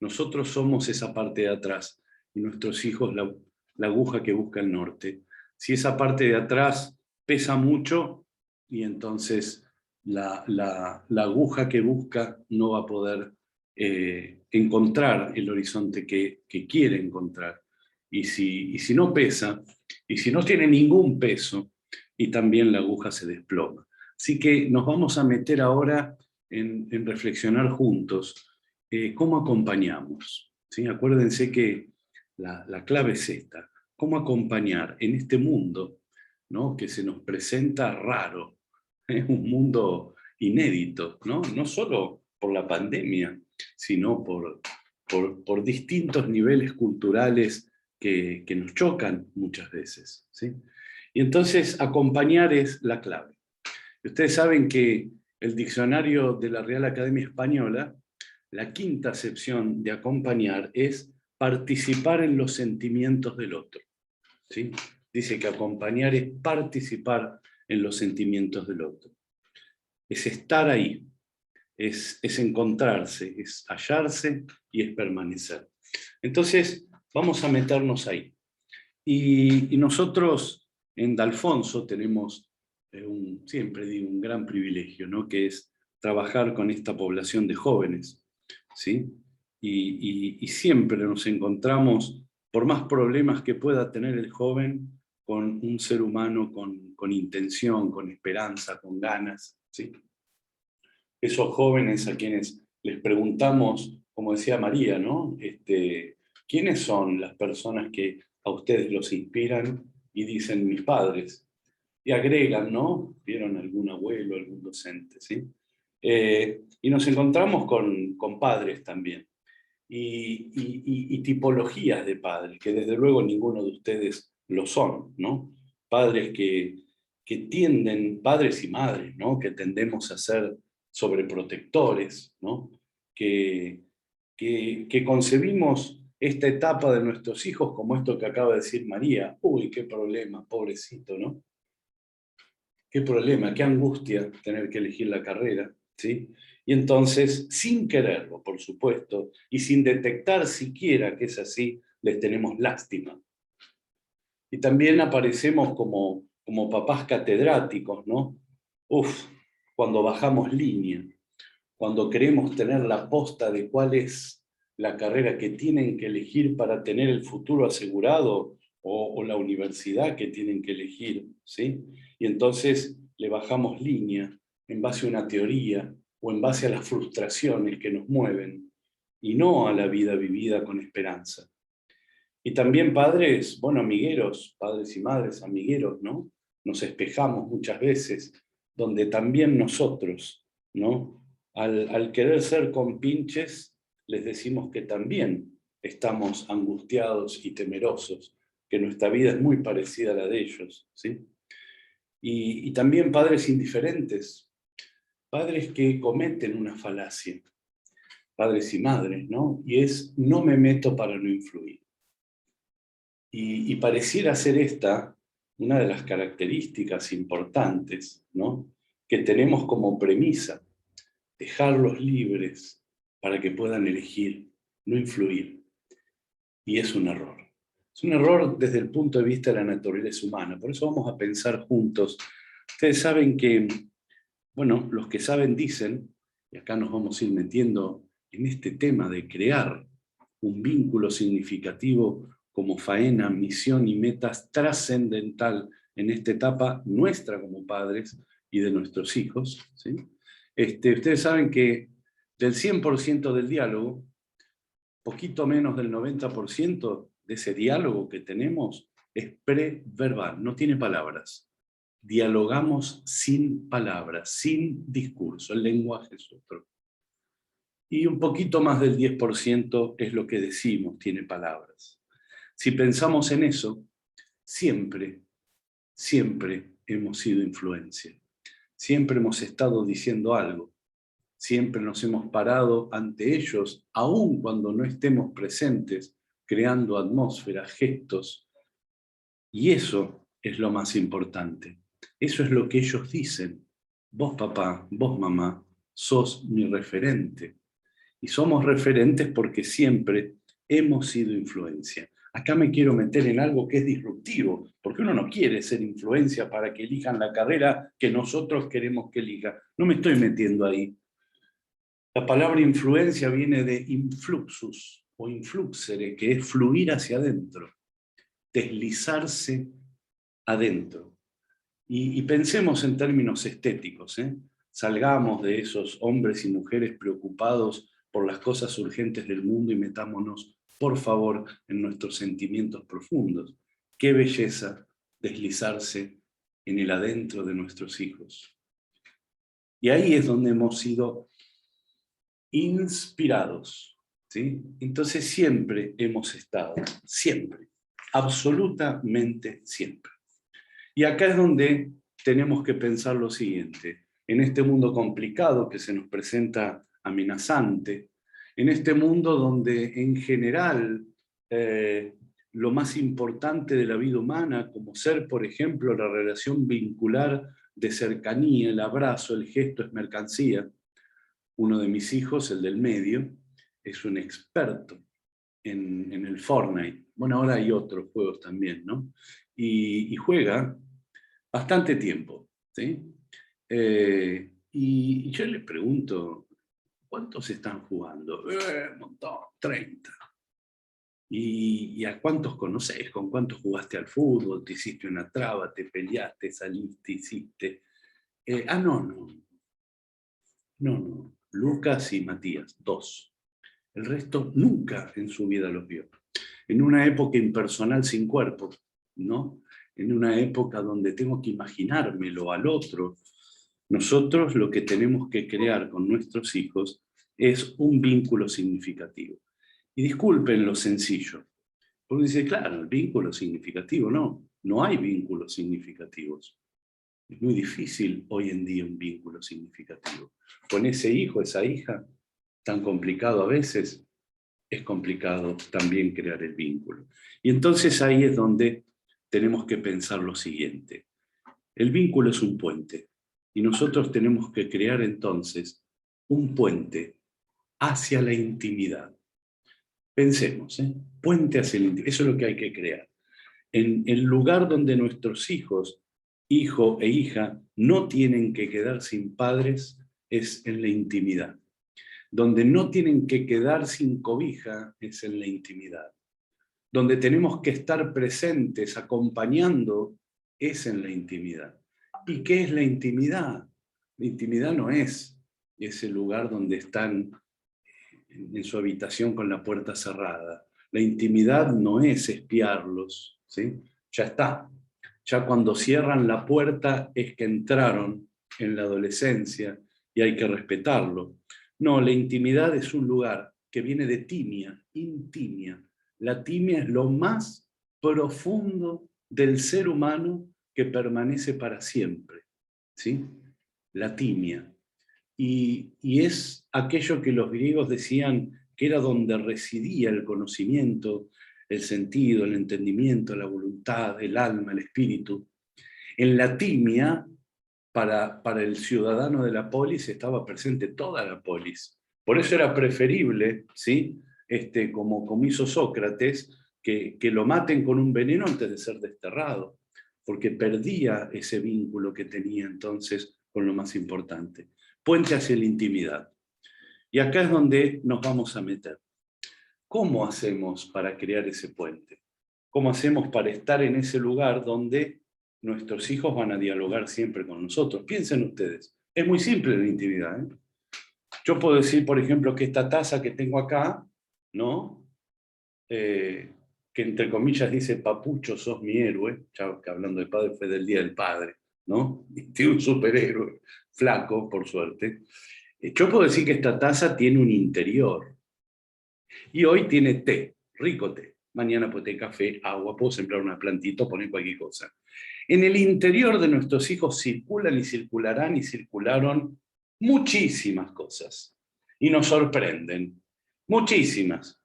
Nosotros somos esa parte de atrás, y nuestros hijos la aguja que busca el norte. Si esa parte de atrás pesa mucho, y entonces la aguja que busca no va a poder encontrar el horizonte que quiere encontrar. Y si no pesa, y si no tiene ningún peso, y también la aguja se desploma. Así que nos vamos a meter ahora en reflexionar juntos cómo acompañamos, ¿sí? Acuérdense que la clave es esta: cómo acompañar en este mundo, ¿no?, que se nos presenta raro. Es un mundo inédito, ¿no? No solo por la pandemia, sino por distintos niveles culturales que nos chocan muchas veces, ¿sí? Y entonces acompañar es la clave. Ustedes saben que el diccionario de la Real Academia Española, la quinta acepción de acompañar es participar en los sentimientos del otro, ¿sí? Dice que acompañar es participar en los sentimientos del otro. Es estar ahí, es encontrarse, es hallarse y es permanecer. Entonces, vamos a meternos ahí. Y nosotros en D'Alfonso tenemos, siempre digo, un gran privilegio, ¿no? Que es trabajar con esta población de jóvenes, ¿sí? Y siempre nos encontramos, por más problemas que pueda tener el joven, con un ser humano con intención, con esperanza, con ganas, ¿sí? Esos jóvenes a quienes les preguntamos, como decía María, ¿no? ¿Quiénes son las personas que a ustedes los inspiran? Y dicen mis padres. Y agregan, ¿no? Vieron algún abuelo, algún docente, ¿sí? Y nos encontramos con padres también. Y tipologías de padres, que desde luego ninguno de ustedes lo son, ¿no? Padres que tienden, padres y madres, ¿no? Que tendemos a ser sobreprotectores, ¿no? Que concebimos esta etapa de nuestros hijos como esto que acaba de decir María. Uy, qué problema, pobrecito, ¿no? Qué problema, qué angustia tener que elegir la carrera, ¿sí? Y entonces, sin quererlo, por supuesto, y sin detectar siquiera que es así, les tenemos lástima. Y también aparecemos como papás catedráticos, ¿no? Cuando bajamos línea, cuando queremos tener la posta de cuál es la carrera que tienen que elegir para tener el futuro asegurado, o la universidad que tienen que elegir, ¿sí? Y entonces le bajamos línea en base a una teoría o en base a las frustraciones que nos mueven y no a la vida vivida con esperanza. Y también padres, bueno, amigueros, padres y madres, amigueros, ¿no? Nos espejamos muchas veces, donde también nosotros, ¿no? Al querer ser compinches, les decimos que también estamos angustiados y temerosos, que nuestra vida es muy parecida a la de ellos, ¿sí? Y también padres indiferentes, padres que cometen una falacia, padres y madres, ¿no? Y es, no me meto para no influir. Y pareciera ser esta una de las características importantes, ¿no? Que tenemos como premisa, dejarlos libres para que puedan elegir, no influir. Y es un error. Es un error desde el punto de vista de la naturaleza humana. Por eso vamos a pensar juntos. Ustedes saben que, bueno, los que saben dicen, y acá nos vamos a ir metiendo en este tema de crear un vínculo significativo como faena, misión y metas trascendental en esta etapa nuestra como padres y de nuestros hijos, ¿sí? Ustedes saben que del 100% del diálogo, poquito menos del 90% de ese diálogo que tenemos es preverbal, no tiene palabras. Dialogamos sin palabras, sin discurso, el lenguaje es otro. Y un poquito más del 10% es lo que decimos, tiene palabras. Si pensamos en eso, siempre hemos sido influencia. Siempre hemos estado diciendo algo. Siempre nos hemos parado ante ellos, aun cuando no estemos presentes, creando atmósferas, gestos. Y eso es lo más importante. Eso es lo que ellos dicen. Vos, papá, vos, mamá, sos mi referente. Y somos referentes porque siempre hemos sido influencia. Acá me quiero meter en algo que es disruptivo, porque uno no quiere ser influencia para que elijan la carrera que nosotros queremos que elijan. No me estoy metiendo ahí. La palabra influencia viene de influxus o influxere, que es fluir hacia adentro, deslizarse adentro. Y pensemos en términos estéticos, ¿eh? Salgamos de esos hombres y mujeres preocupados por las cosas urgentes del mundo y metámonos, por favor, en nuestros sentimientos profundos. Qué belleza deslizarse en el adentro de nuestros hijos. Y ahí es donde hemos sido inspirados, ¿sí? Entonces siempre hemos estado, siempre, absolutamente siempre. Y acá es donde tenemos que pensar lo siguiente. En este mundo complicado que se nos presenta amenazante, en este mundo donde en general lo más importante de la vida humana, como ser, por ejemplo, la relación vincular de cercanía, el abrazo, el gesto es mercancía. Uno de mis hijos, el del medio, es un experto en el Fortnite. Bueno, ahora hay otros juegos también, ¿no? Y juega bastante tiempo, ¿sí? Y yo les pregunto, ¿cuántos están jugando? Un montón, 30. ¿Y a cuántos conocés? ¿Con cuántos jugaste al fútbol? ¿Te hiciste una traba? ¿Te peleaste? ¿Saliste? ¿Hiciste? No. Lucas y Matías, 2. El resto nunca en su vida los vio. En una época impersonal sin cuerpo, ¿no? En una época donde tengo que imaginármelo al otro. Nosotros lo que tenemos que crear con nuestros hijos es un vínculo significativo. Y disculpen lo sencillo, porque dice, claro, el vínculo significativo, no hay vínculos significativos. Es muy difícil hoy en día un vínculo significativo. Con ese hijo, esa hija, tan complicado a veces, es complicado también crear el vínculo. Y entonces ahí es donde tenemos que pensar lo siguiente. El vínculo es un puente, y nosotros tenemos que crear entonces un puente hacia la intimidad. Pensemos, puente hacia la intimidad, eso es lo que hay que crear. En el lugar donde nuestros hijos, hijo e hija, no tienen que quedar sin padres, es en la intimidad. Donde no tienen que quedar sin cobija, es en la intimidad. Donde tenemos que estar presentes, acompañando, es en la intimidad. ¿Y qué es la intimidad? La intimidad no es ese lugar donde están en su habitación con la puerta cerrada. La intimidad no es espiarlos, ¿sí? Ya está. Ya cuando cierran la puerta es que entraron en la adolescencia y hay que respetarlo. No, la intimidad es un lugar que viene de timia, intimia. La timia es lo más profundo del ser humano que permanece para siempre, ¿sí? La timia. Y es aquello que los griegos decían que era donde residía el conocimiento, el sentido, el entendimiento, la voluntad, el alma, el espíritu. En la timia, para el ciudadano de la polis, estaba presente toda la polis. Por eso era preferible, ¿sí? Como hizo Sócrates, que lo maten con un veneno antes de ser desterrado, porque perdía ese vínculo que tenía entonces con lo más importante. Puente hacia la intimidad. Y acá es donde nos vamos a meter. ¿Cómo hacemos para crear ese puente? ¿Cómo hacemos para estar en ese lugar donde nuestros hijos van a dialogar siempre con nosotros? Piensen ustedes, es muy simple la intimidad, ¿eh? Yo puedo decir, por ejemplo, que esta taza que tengo acá, ¿no? Que entre comillas dice, Papucho, sos mi héroe, ya que hablando de padre fue del Día del Padre, ¿no? Y tiene un superhéroe, flaco, por suerte. Yo puedo decir que esta taza tiene un interior, y hoy tiene té, rico té. Mañana puede tener café, agua, puedo sembrar una plantita, poner cualquier cosa. En el interior de nuestros hijos circulan y circularán y circularon muchísimas cosas. Y nos sorprenden. Muchísimas.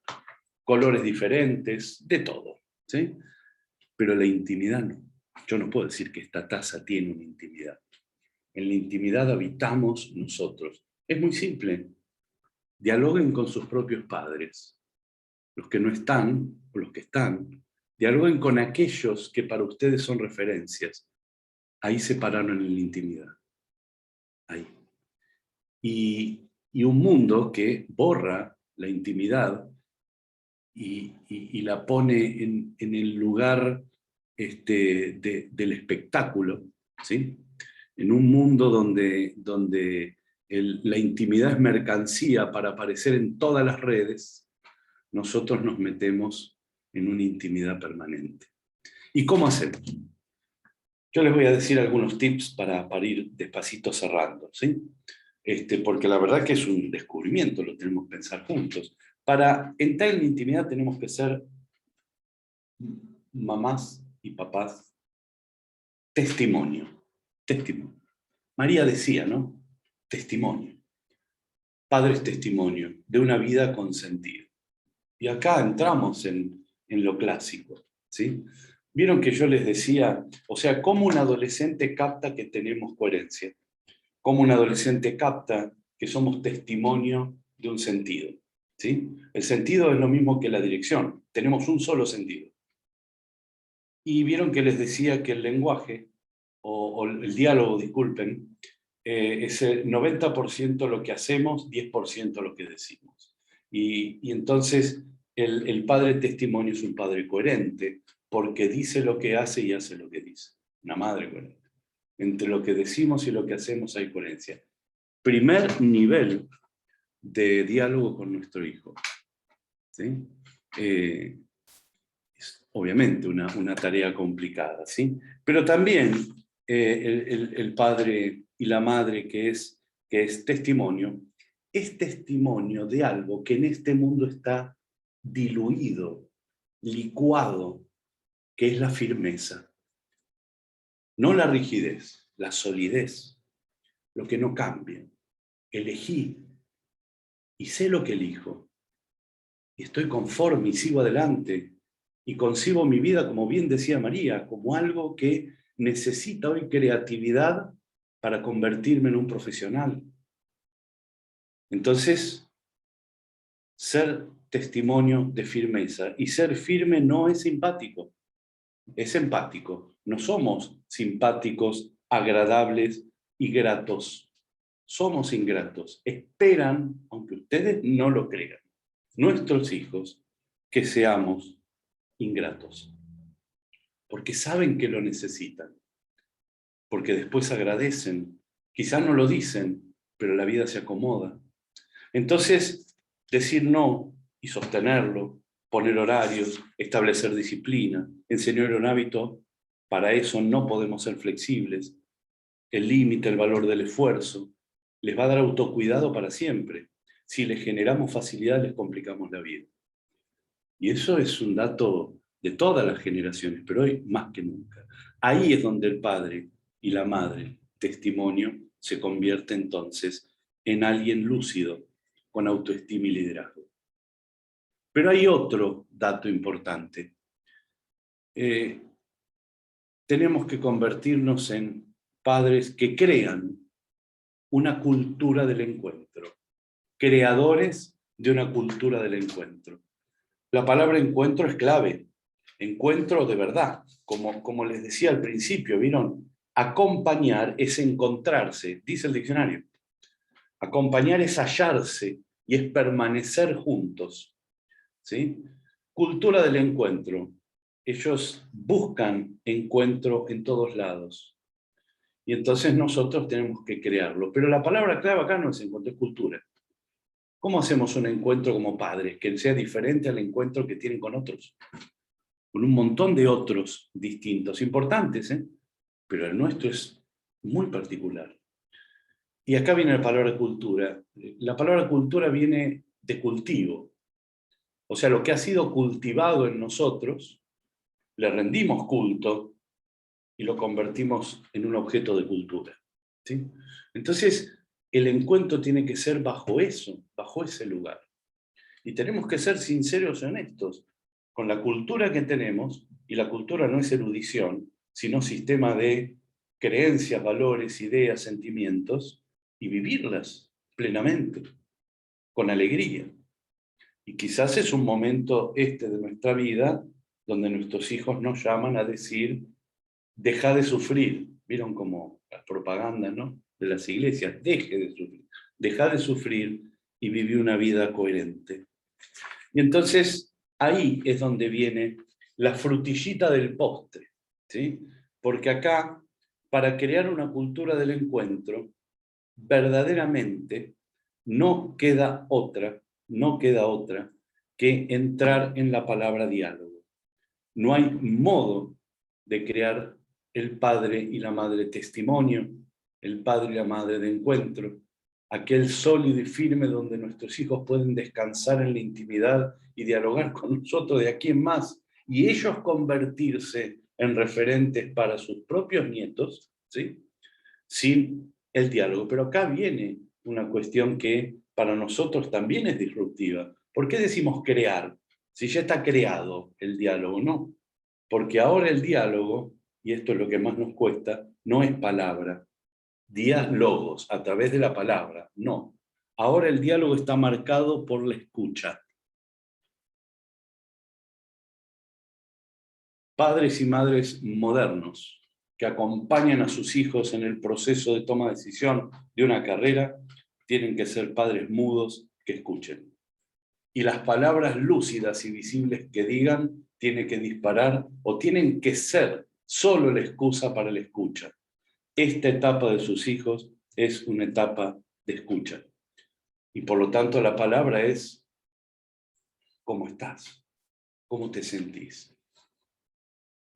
Colores diferentes, de todo, ¿sí? Pero la intimidad no. Yo no puedo decir que esta taza tiene una intimidad. En la intimidad habitamos nosotros. Es muy simple. Dialoguen con sus propios padres. Los que no están, o los que están, dialoguen con aquellos que para ustedes son referencias. Ahí se pararon en la intimidad. Ahí. Y un mundo que borra la intimidad y la pone en el lugar del espectáculo, ¿sí? En un mundo donde la intimidad es mercancía para aparecer en todas las redes, nosotros nos metemos en una intimidad permanente. ¿Y cómo hacemos? Yo les voy a decir algunos tips para ir despacito cerrando, ¿sí? Porque la verdad que es un descubrimiento, lo tenemos que pensar juntos. Para entrar en la intimidad tenemos que ser mamás y papás testimonio. Testimonio. María decía, ¿no? Testimonio. Padres testimonio de una vida con sentido. Y acá entramos en lo clásico, ¿sí? Vieron que yo les decía, o sea, cómo un adolescente capta que tenemos coherencia, cómo un adolescente capta que somos testimonio de un sentido, ¿sí? El sentido es lo mismo que la dirección, tenemos un solo sentido. Y vieron que les decía que el lenguaje o el diálogo, disculpen, es el 90% lo que hacemos, 10% lo que decimos. Y entonces el padre testimonio es un padre coherente, porque dice lo que hace y hace lo que dice. Una madre coherente. Entre lo que decimos y lo que hacemos hay coherencia. Primer nivel de diálogo con nuestro hijo. ¿Sí? Es obviamente una tarea complicada, ¿sí? Pero también el padre y la madre que es testimonio, es testimonio de algo que en este mundo está diluido, licuado, que es la firmeza. No la rigidez, la solidez, lo que no cambia. Elegí y sé lo que elijo. Y estoy conforme y sigo adelante. Y concibo mi vida, como bien decía María, como algo que necesita hoy creatividad para convertirme en un profesional. Entonces, ser testimonio de firmeza. Y ser firme no es simpático, es empático. No somos simpáticos, agradables y gratos. Somos ingratos. Esperan, aunque ustedes no lo crean, nuestros hijos, que seamos ingratos. Porque saben que lo necesitan. Porque después agradecen. Quizás no lo dicen, pero la vida se acomoda. Entonces, decir no y sostenerlo, poner horarios, establecer disciplina, enseñar un hábito, para eso no podemos ser flexibles. El límite, el valor del esfuerzo, les va a dar autocuidado para siempre. Si les generamos facilidad, les complicamos la vida. Y eso es un dato de todas las generaciones, pero hoy más que nunca. Ahí es donde el padre y la madre, testimonio, se convierte entonces en alguien lúcido, con autoestima y liderazgo. Pero hay otro dato importante. Tenemos que convertirnos en padres que crean una cultura del encuentro, creadores de una cultura del encuentro. La palabra encuentro es clave, encuentro de verdad, como les decía al principio, ¿vieron? Acompañar es encontrarse, dice el diccionario. Acompañar es hallarse y es permanecer juntos, ¿sí? Cultura del encuentro. Ellos buscan encuentro en todos lados. Y entonces nosotros tenemos que crearlo. Pero la palabra clave acá no es encuentro, es cultura. ¿Cómo hacemos un encuentro como padres que sea diferente al encuentro que tienen con otros? Con un montón de otros distintos, importantes, ¿eh? Pero el nuestro es muy particular. Y acá viene la palabra cultura. La palabra cultura viene de cultivo. O sea, lo que ha sido cultivado en nosotros, le rendimos culto y lo convertimos en un objeto de cultura, ¿sí? Entonces, el encuentro tiene que ser bajo eso, bajo ese lugar. Y tenemos que ser sinceros y honestos con la cultura que tenemos, y la cultura no es erudición, sino sistema de creencias, valores, ideas, sentimientos, y vivirlas plenamente, con alegría. Y quizás es un momento de nuestra vida donde nuestros hijos nos llaman a decir, deja de sufrir. ¿Vieron como las propagandas, ¿no?, de las iglesias? Deje de sufrir. Deja de sufrir y vive una vida coherente. Y entonces ahí es donde viene la frutillita del postre, ¿sí? Porque acá, para crear una cultura del encuentro, verdaderamente no queda otra que entrar en la palabra diálogo. No hay modo de crear el padre y la madre testimonio, el padre y la madre de encuentro, aquel sólido y firme donde nuestros hijos pueden descansar en la intimidad y dialogar con nosotros de aquí en más, y ellos convertirse en referentes para sus propios nietos, ¿sí?, sin el diálogo. Pero acá viene una cuestión que para nosotros también es disruptiva. ¿Por qué decimos crear? Si ya está creado el diálogo, no. Porque ahora el diálogo, y esto es lo que más nos cuesta, no es palabra. Diálogos a través de la palabra, no. Ahora el diálogo está marcado por la escucha. Padres y madres modernos, que acompañan a sus hijos en el proceso de toma de decisión de una carrera, tienen que ser padres mudos que escuchen. Y las palabras lúcidas y visibles que digan tienen que disparar o tienen que ser solo la excusa para la escucha. Esta etapa de sus hijos es una etapa de escucha. Y por lo tanto la palabra es: ¿cómo estás? ¿Cómo te sentís?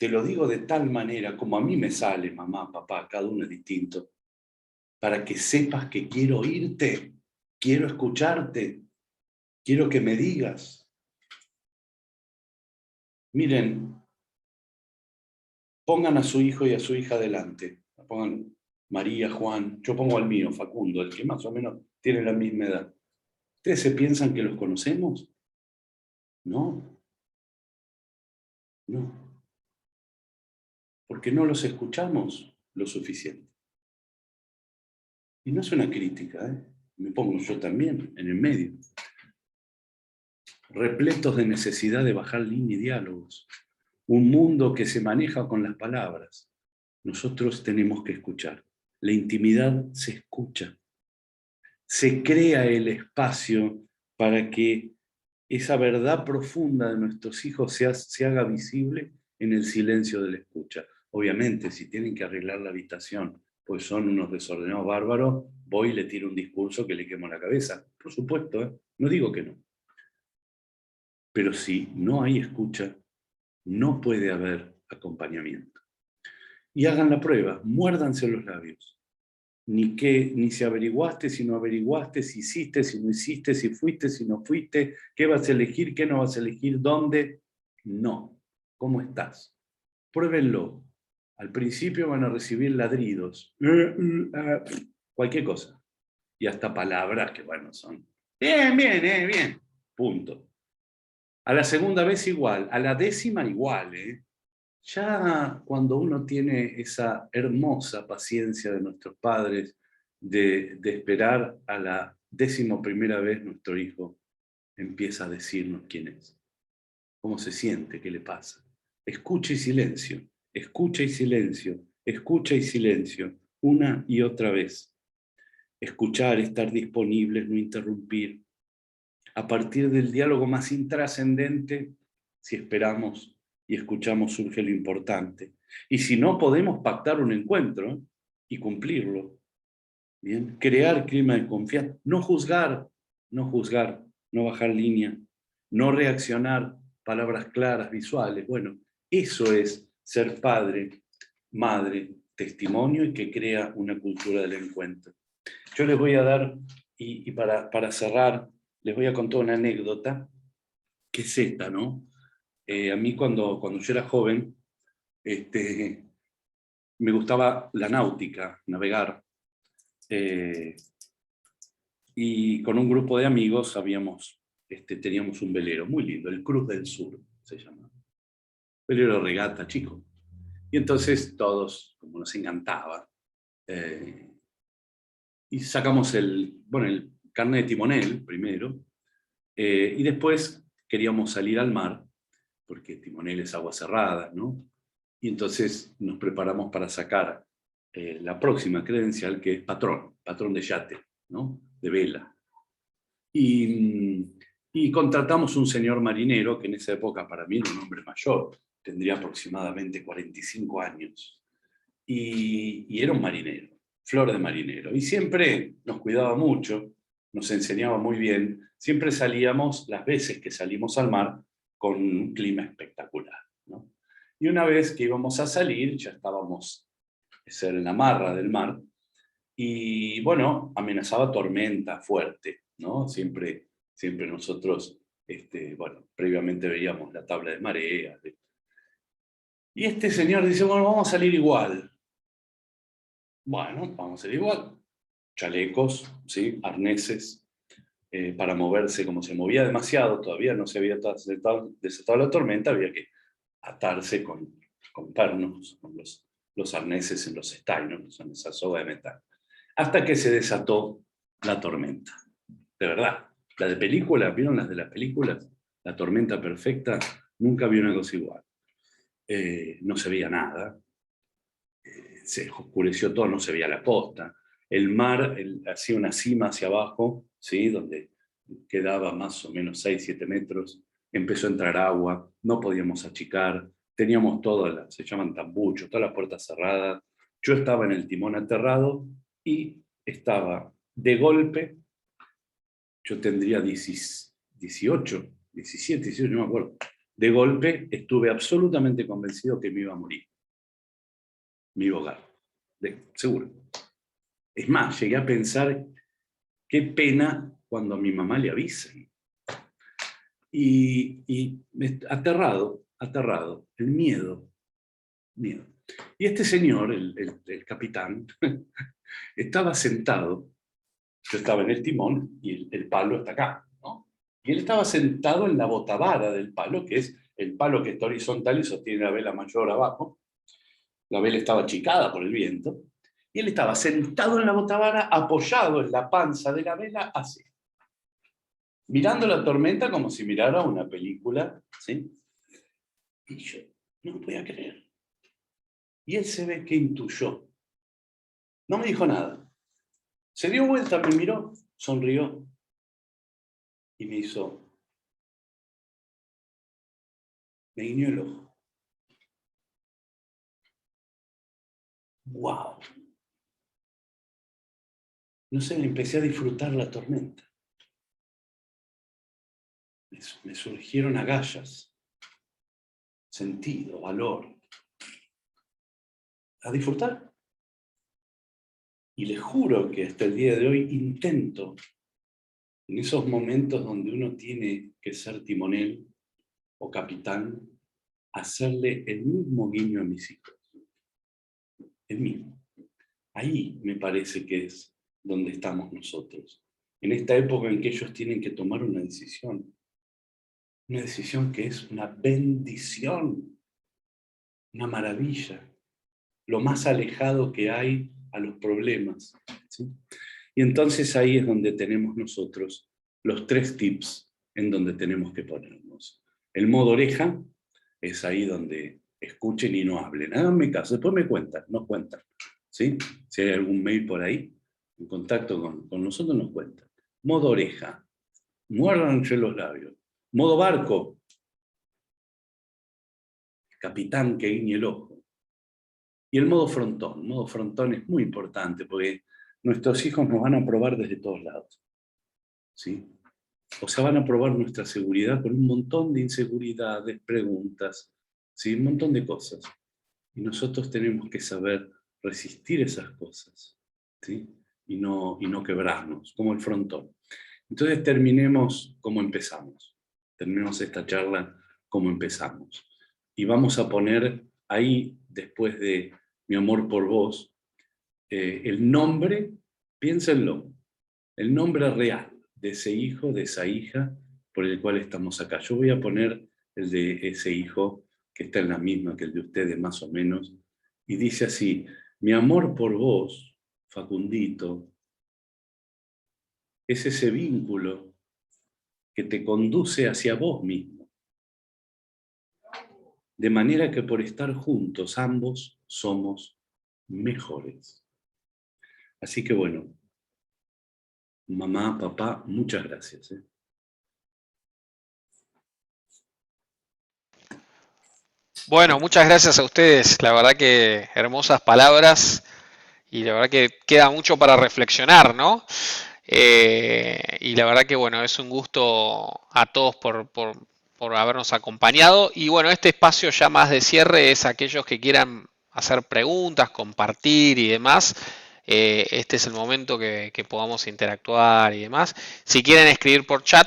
Te lo digo de tal manera como a mí me sale, mamá, papá, cada uno es distinto, para que sepas que quiero oírte, quiero escucharte, quiero que me digas. Miren, pongan a su hijo y a su hija delante. Pongan María, Juan, yo pongo al mío, Facundo, el que más o menos tiene la misma edad. ¿Ustedes se piensan que los conocemos? No. No. Porque no los escuchamos lo suficiente. Y no es una crítica, ¿eh? Me pongo yo también en el medio. Repletos de necesidad de bajar línea y diálogos. Un mundo que se maneja con las palabras. Nosotros tenemos que escuchar. La intimidad se escucha. Se crea el espacio para que esa verdad profunda de nuestros hijos se haga visible en el silencio de la escucha. Obviamente, si tienen que arreglar la habitación, pues son unos desordenados bárbaros, voy y le tiro un discurso que le quemo la cabeza. Por supuesto, ¿eh? No digo que no. Pero si no hay escucha, no puede haber acompañamiento. Y hagan la prueba, muérdanse los labios. Ni si averiguaste, si no averiguaste, si hiciste, si no hiciste, si fuiste, si no fuiste, qué vas a elegir, qué no vas a elegir, dónde. No. ¿Cómo estás? Pruébenlo. Al principio van a recibir ladridos, cualquier cosa. Y hasta palabras que, bueno, son bien, bien, bien, punto. A la segunda vez igual, a la décima igual, Ya cuando uno tiene esa hermosa paciencia de nuestros padres de esperar a la 11ª vez, nuestro hijo empieza a decirnos quién es, cómo se siente, qué le pasa. Escucha y silencio, escucha y silencio, escucha y silencio, una y otra vez. Escuchar, estar disponibles, no interrumpir. A partir del diálogo más intrascendente, si esperamos y escuchamos, surge lo importante. Y si no, podemos pactar un encuentro y cumplirlo. ¿Bien? Crear clima de confianza, no juzgar, no bajar línea, no reaccionar, palabras claras, visuales. Bueno, eso es ser padre, madre, testimonio y que crea una cultura del encuentro. Yo les voy a dar, y para cerrar, les voy a contar una anécdota, que es esta, ¿no? A mí cuando yo era joven, me gustaba la náutica, navegar, y con un grupo de amigos teníamos un velero muy lindo, el Cruz del Sur se llama. Velero regata, chico. Y entonces todos, como nos encantaba, y sacamos el carnet de timonel primero, y después queríamos salir al mar, porque timonel es agua cerrada, ¿no? Y entonces nos preparamos para sacar la próxima credencial, que es patrón de yate, ¿no? De vela. Y contratamos un señor marinero, que en esa época para mí era un hombre mayor, tendría aproximadamente 45 años, y era un marinero, flor de marinero, y siempre nos cuidaba mucho, nos enseñaba muy bien, siempre salíamos, las veces que salimos al mar, con un clima espectacular, ¿no? Y una vez que íbamos a salir, ya estábamos en la marra del mar, y bueno, amenazaba tormenta fuerte, ¿no? Siempre nosotros, previamente veíamos la tabla de mareas. Y este señor dice, bueno, vamos a salir igual. Bueno, vamos a salir igual. Chalecos, ¿sí? Arneses, para moverse, como se movía demasiado, todavía no se había desatado la tormenta, había que atarse con pernos, con los arneses en los steinos, son esa soga de metal. Hasta que se desató la tormenta. De verdad, la de película, ¿vieron las de las películas? La tormenta perfecta, nunca vi una cosa igual. No se veía nada. se oscureció todo, no se veía la costa. El mar hacía una cima hacia abajo, ¿sí? Donde quedaba más o menos 6, 7 metros, empezó a entrar agua, no podíamos achicar, teníamos todas las, se llaman tambuchos, todas las puertas cerradas. Yo estaba en el timón aterrado y estaba de golpe, yo tendría 18, 17, 18, no me acuerdo. De golpe estuve absolutamente convencido que me iba a morir. Me iba a ahogar, seguro. Es más, llegué a pensar, qué pena cuando a mi mamá le avisen. Y aterrado, el miedo. Y este señor, el capitán, estaba sentado, yo estaba en el timón y el palo está acá, ¿no? Y él estaba sentado en la botavara del palo, que es el palo que está horizontal y sostiene la vela mayor abajo. La vela estaba achicada por el viento, y él estaba sentado en la botavara, apoyado en la panza de la vela, así, mirando la tormenta como si mirara una película, ¿sí? Y yo no me podía creer. Y él se ve que intuyó. No me dijo nada. Se dio vuelta, me miró, sonrió y me guiñó el ojo. ¡Wow! No sé, empecé a disfrutar la tormenta. Me surgieron agallas, sentido, valor. A disfrutar. Y les juro que hasta el día de hoy intento, en esos momentos donde uno tiene que ser timonel o capitán, hacerle el mismo guiño a mis hijos. El mismo. Ahí me parece que es donde estamos nosotros. En esta época en que ellos tienen que tomar una decisión que es una bendición, una maravilla, lo más alejado que hay a los problemas, ¿sí? Y entonces ahí es donde tenemos nosotros los 3 tips en donde tenemos que ponernos. El modo oreja es ahí donde escuchen y no hablen. Háganme caso, después me cuentan, nos cuentan, ¿sí? Si hay algún mail por ahí, en contacto con nosotros, nos cuentan. Modo oreja, muérdanse los labios. Modo barco, capitán que guiñe el ojo. Y el modo frontón es muy importante porque nuestros hijos nos van a probar desde todos lados, ¿sí? O sea, van a probar nuestra seguridad con un montón de inseguridades, preguntas, ¿sí? Un montón de cosas. Y nosotros tenemos que saber resistir esas cosas, ¿sí? Y no quebrarnos, como el frontón. Entonces terminemos como empezamos. Terminemos esta charla como empezamos. Y vamos a poner ahí, después de mi amor por vos, el nombre, piénsenlo, el nombre real de ese hijo, de esa hija, por el cual estamos acá. Yo voy a poner el de ese hijo, que está en la misma que el de ustedes, más o menos, y dice así: mi amor por vos, Facundito, es ese vínculo que te conduce hacia vos mismo, de manera que por estar juntos ambos somos mejores. Así que bueno, mamá, papá, muchas gracias. Bueno, muchas gracias a ustedes. La verdad que hermosas palabras y la verdad que queda mucho para reflexionar, ¿no? Y la verdad que bueno, es un gusto a todos por habernos acompañado. Y bueno, este espacio ya más de cierre es aquellos que quieran hacer preguntas, compartir y demás. Este es el momento que podamos interactuar y demás. Si quieren escribir por chat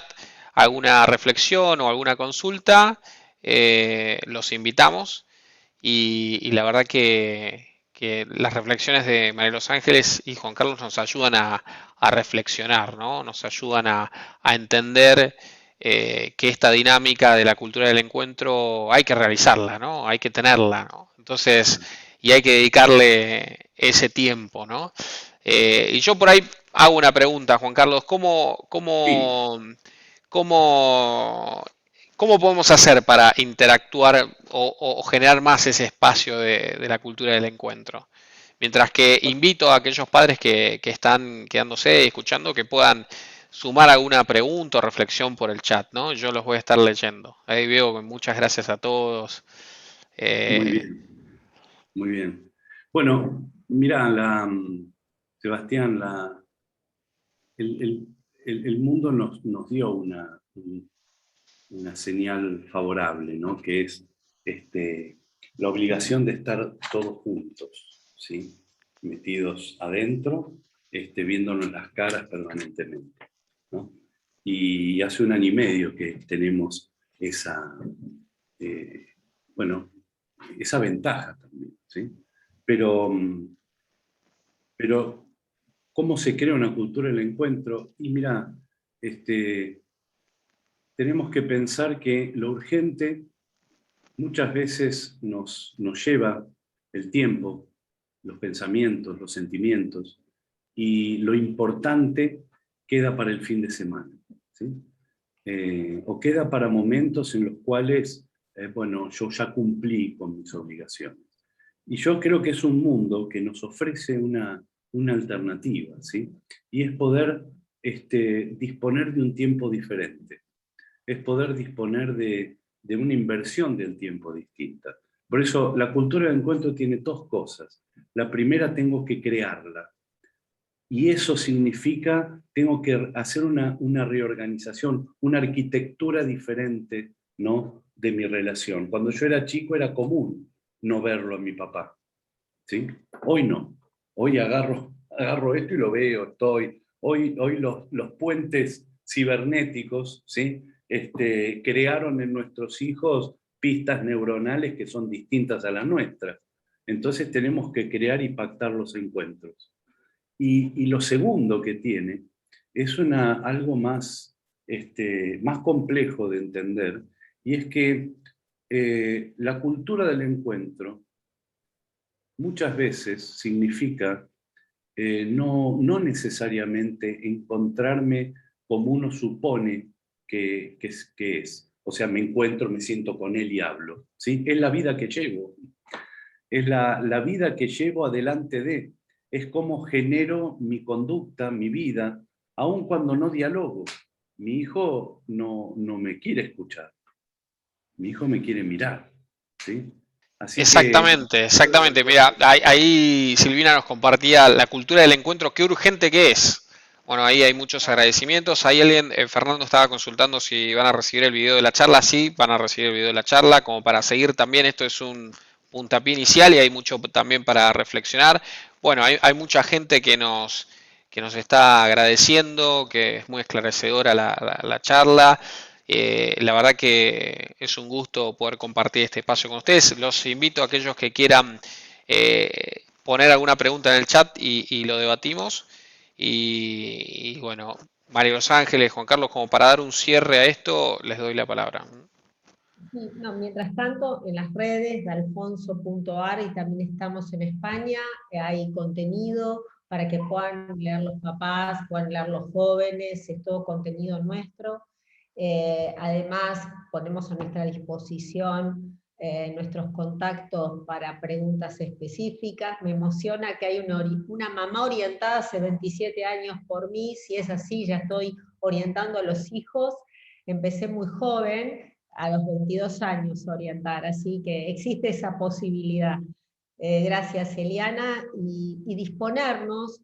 alguna reflexión o alguna consulta, los invitamos. Y la verdad que las reflexiones de María Los Ángeles y Juan Carlos nos ayudan a reflexionar, ¿no? Nos ayudan a entender que esta dinámica de la cultura del encuentro hay que realizarla, ¿no? Hay que tenerla, ¿no? Entonces, y hay que dedicarle ese tiempo, ¿no? Y yo por ahí hago una pregunta, Juan Carlos, Sí. cómo ¿cómo podemos hacer para interactuar o generar más ese espacio de la cultura del encuentro? Mientras que invito a aquellos padres que están quedándose y escuchando que puedan sumar alguna pregunta o reflexión por el chat, ¿no? Yo los voy a estar leyendo. Ahí veo que muchas gracias a todos. Muy bien, muy bien. Bueno, mira, Sebastián, el mundo nos dio una señal favorable, ¿no? Que es la obligación de estar todos juntos, ¿sí? Metidos adentro, viéndonos las caras permanentemente, ¿no? Y hace 1 año y medio que tenemos eh, bueno, esa ventaja también, ¿sí? Pero, pero ¿cómo se crea una cultura del encuentro? Y mira, tenemos que pensar que lo urgente muchas veces nos lleva el tiempo, los pensamientos, los sentimientos, y lo importante queda para el fin de semana, ¿sí? O queda para momentos en los cuales, bueno, yo ya cumplí con mis obligaciones. Y yo creo que es un mundo que nos ofrece una alternativa, ¿sí? Y es poder disponer de un tiempo diferente, es poder disponer de una inversión del tiempo distinta. Por eso la cultura del encuentro tiene 2 cosas. La primera, tengo que crearla. Y eso significa, tengo que hacer una reorganización, una arquitectura diferente, ¿no? De mi relación. Cuando yo era chico era común no verlo a mi papá, ¿sí? Hoy no. Hoy agarro esto y lo veo, estoy. Hoy los puentes cibernéticos, ¿sí? Crearon en nuestros hijos pistas neuronales que son distintas a las nuestras. Entonces tenemos que crear y pactar los encuentros. Y lo segundo que tiene es algo más, más complejo de entender, y es que la cultura del encuentro muchas veces significa no necesariamente encontrarme como uno supone que es. O sea, me encuentro, me siento con él y hablo, ¿sí? Es la vida que llevo. Es la vida que llevo adelante de. Es cómo genero mi conducta, mi vida, aun cuando no dialogo. Mi hijo no me quiere escuchar. Mi hijo me quiere mirar, ¿sí? Así que Exactamente, exactamente. Mira, ahí Silvina nos compartía la cultura del encuentro, qué urgente que es. Bueno, ahí hay muchos agradecimientos. Ahí alguien, Fernando estaba consultando si van a recibir el video de la charla. Sí, van a recibir el video de la charla, como para seguir también. Esto es un puntapié inicial y hay mucho también para reflexionar. Bueno, hay mucha gente que nos está agradeciendo, que es muy esclarecedora la charla. La verdad que es un gusto poder compartir este espacio con ustedes. Los invito a aquellos que quieran poner alguna pregunta en el chat y lo debatimos. Y bueno, María Los Ángeles, Juan Carlos, como para dar un cierre a esto, les doy la palabra. Sí, no, mientras tanto, en las redes de alfonso.ar, y también estamos en España, hay contenido para que puedan leer los papás, puedan leer los jóvenes, es todo contenido nuestro. Además, ponemos a nuestra disposición nuestros contactos para preguntas específicas. Me emociona que hay una mamá orientada hace 27 años por mí. Si es así, ya estoy orientando a los hijos. Empecé muy joven, a los 22 años orientar, así que existe esa posibilidad. Gracias, Eliana, y disponernos,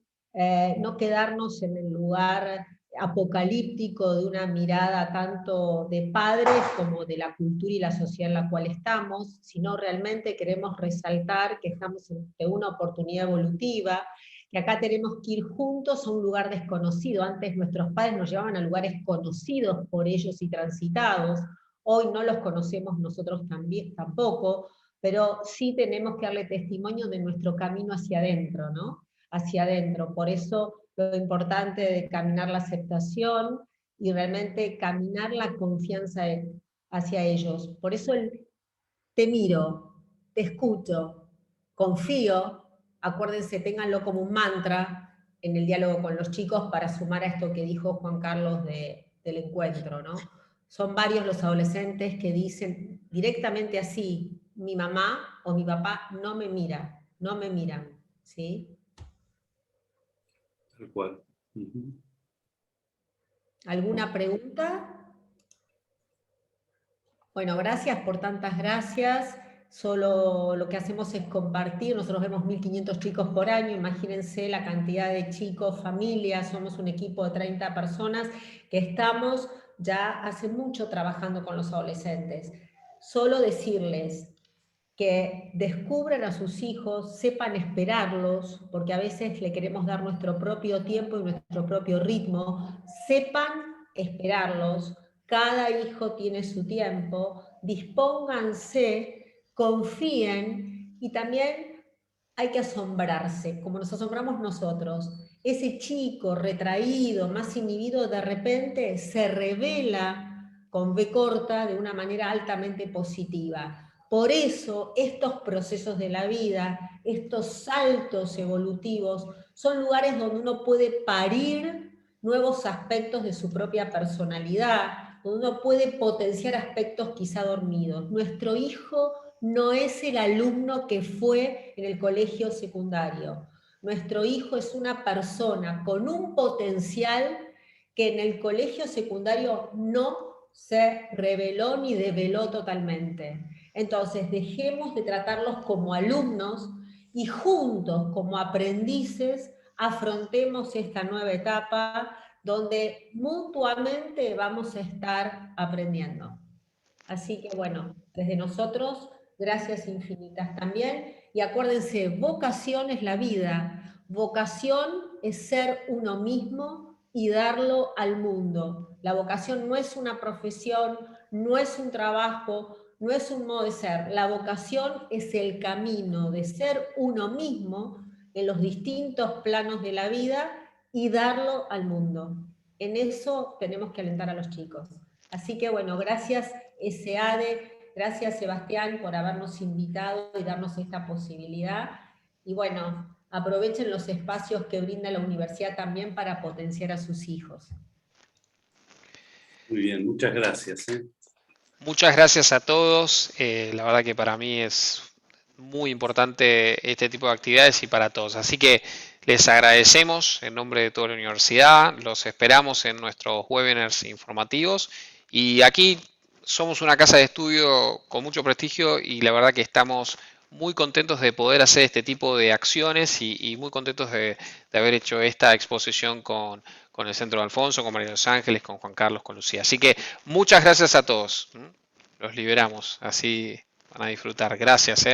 no quedarnos en el lugar apocalíptico de una mirada tanto de padres como de la cultura y la sociedad en la cual estamos, sino realmente queremos resaltar que estamos ante una oportunidad evolutiva, que acá tenemos que ir juntos a un lugar desconocido. Antes nuestros padres nos llevaban a lugares conocidos por ellos y transitados. Hoy no los conocemos nosotros también, tampoco, pero sí tenemos que darle testimonio de nuestro camino hacia adentro, ¿no? Hacia adentro. Por eso lo importante de caminar la aceptación y realmente caminar la confianza hacia ellos. Por eso te miro, te escucho, confío, acuérdense, ténganlo como un mantra en el diálogo con los chicos para sumar a esto que dijo Juan Carlos del encuentro, ¿no? Son varios los adolescentes que dicen directamente así: mi mamá o mi papá no me mira, no me miran, ¿sí? Tal cual. Ujú. ¿Alguna pregunta? Bueno, gracias por tantas gracias. Solo lo que hacemos es compartir. Nosotros vemos 1.500 chicos por año. Imagínense la cantidad de chicos, familias. Somos un equipo de 30 personas que estamos ya hace mucho trabajando con los adolescentes. Solo decirles que descubran a sus hijos, sepan esperarlos, porque a veces le queremos dar nuestro propio tiempo y nuestro propio ritmo. Sepan esperarlos. Cada hijo tiene su tiempo, dispónganse, confíen y también hay que asombrarse, como nos asombramos nosotros. Ese chico retraído, más inhibido, de repente se revela con B corta de una manera altamente positiva. Por eso estos procesos de la vida, estos saltos evolutivos, son lugares donde uno puede parir nuevos aspectos de su propia personalidad, donde uno puede potenciar aspectos quizá dormidos. Nuestro hijo no es el alumno que fue en el colegio secundario. Nuestro hijo es una persona con un potencial que en el colegio secundario no se reveló ni develó totalmente. Entonces, dejemos de tratarlos como alumnos y juntos, como aprendices, afrontemos esta nueva etapa donde mutuamente vamos a estar aprendiendo. Así que bueno, desde nosotros, gracias infinitas también. Y acuérdense, vocación es la vida. Vocación es ser uno mismo y darlo al mundo. La vocación no es una profesión, no es un trabajo, no es un modo de ser. La vocación es el camino de ser uno mismo en los distintos planos de la vida y darlo al mundo. En eso tenemos que alentar a los chicos. Así que bueno, gracias SEADE, gracias Sebastián por habernos invitado y darnos esta posibilidad. Y bueno, aprovechen los espacios que brinda la universidad también para potenciar a sus hijos. Muy bien, muchas gracias. Muchas gracias a todos. La verdad que para mí es muy importante este tipo de actividades y para todos. Así que les agradecemos en nombre de toda la universidad. Los esperamos en nuestros webinars informativos. Y aquí somos una casa de estudio con mucho prestigio y la verdad que estamos muy contentos de poder hacer este tipo de acciones y muy contentos de haber hecho esta exposición con el Centro de Alfonso, con María de los Ángeles, con Juan Carlos, con Lucía. Así que muchas gracias a todos. Los liberamos, así van a disfrutar. Gracias.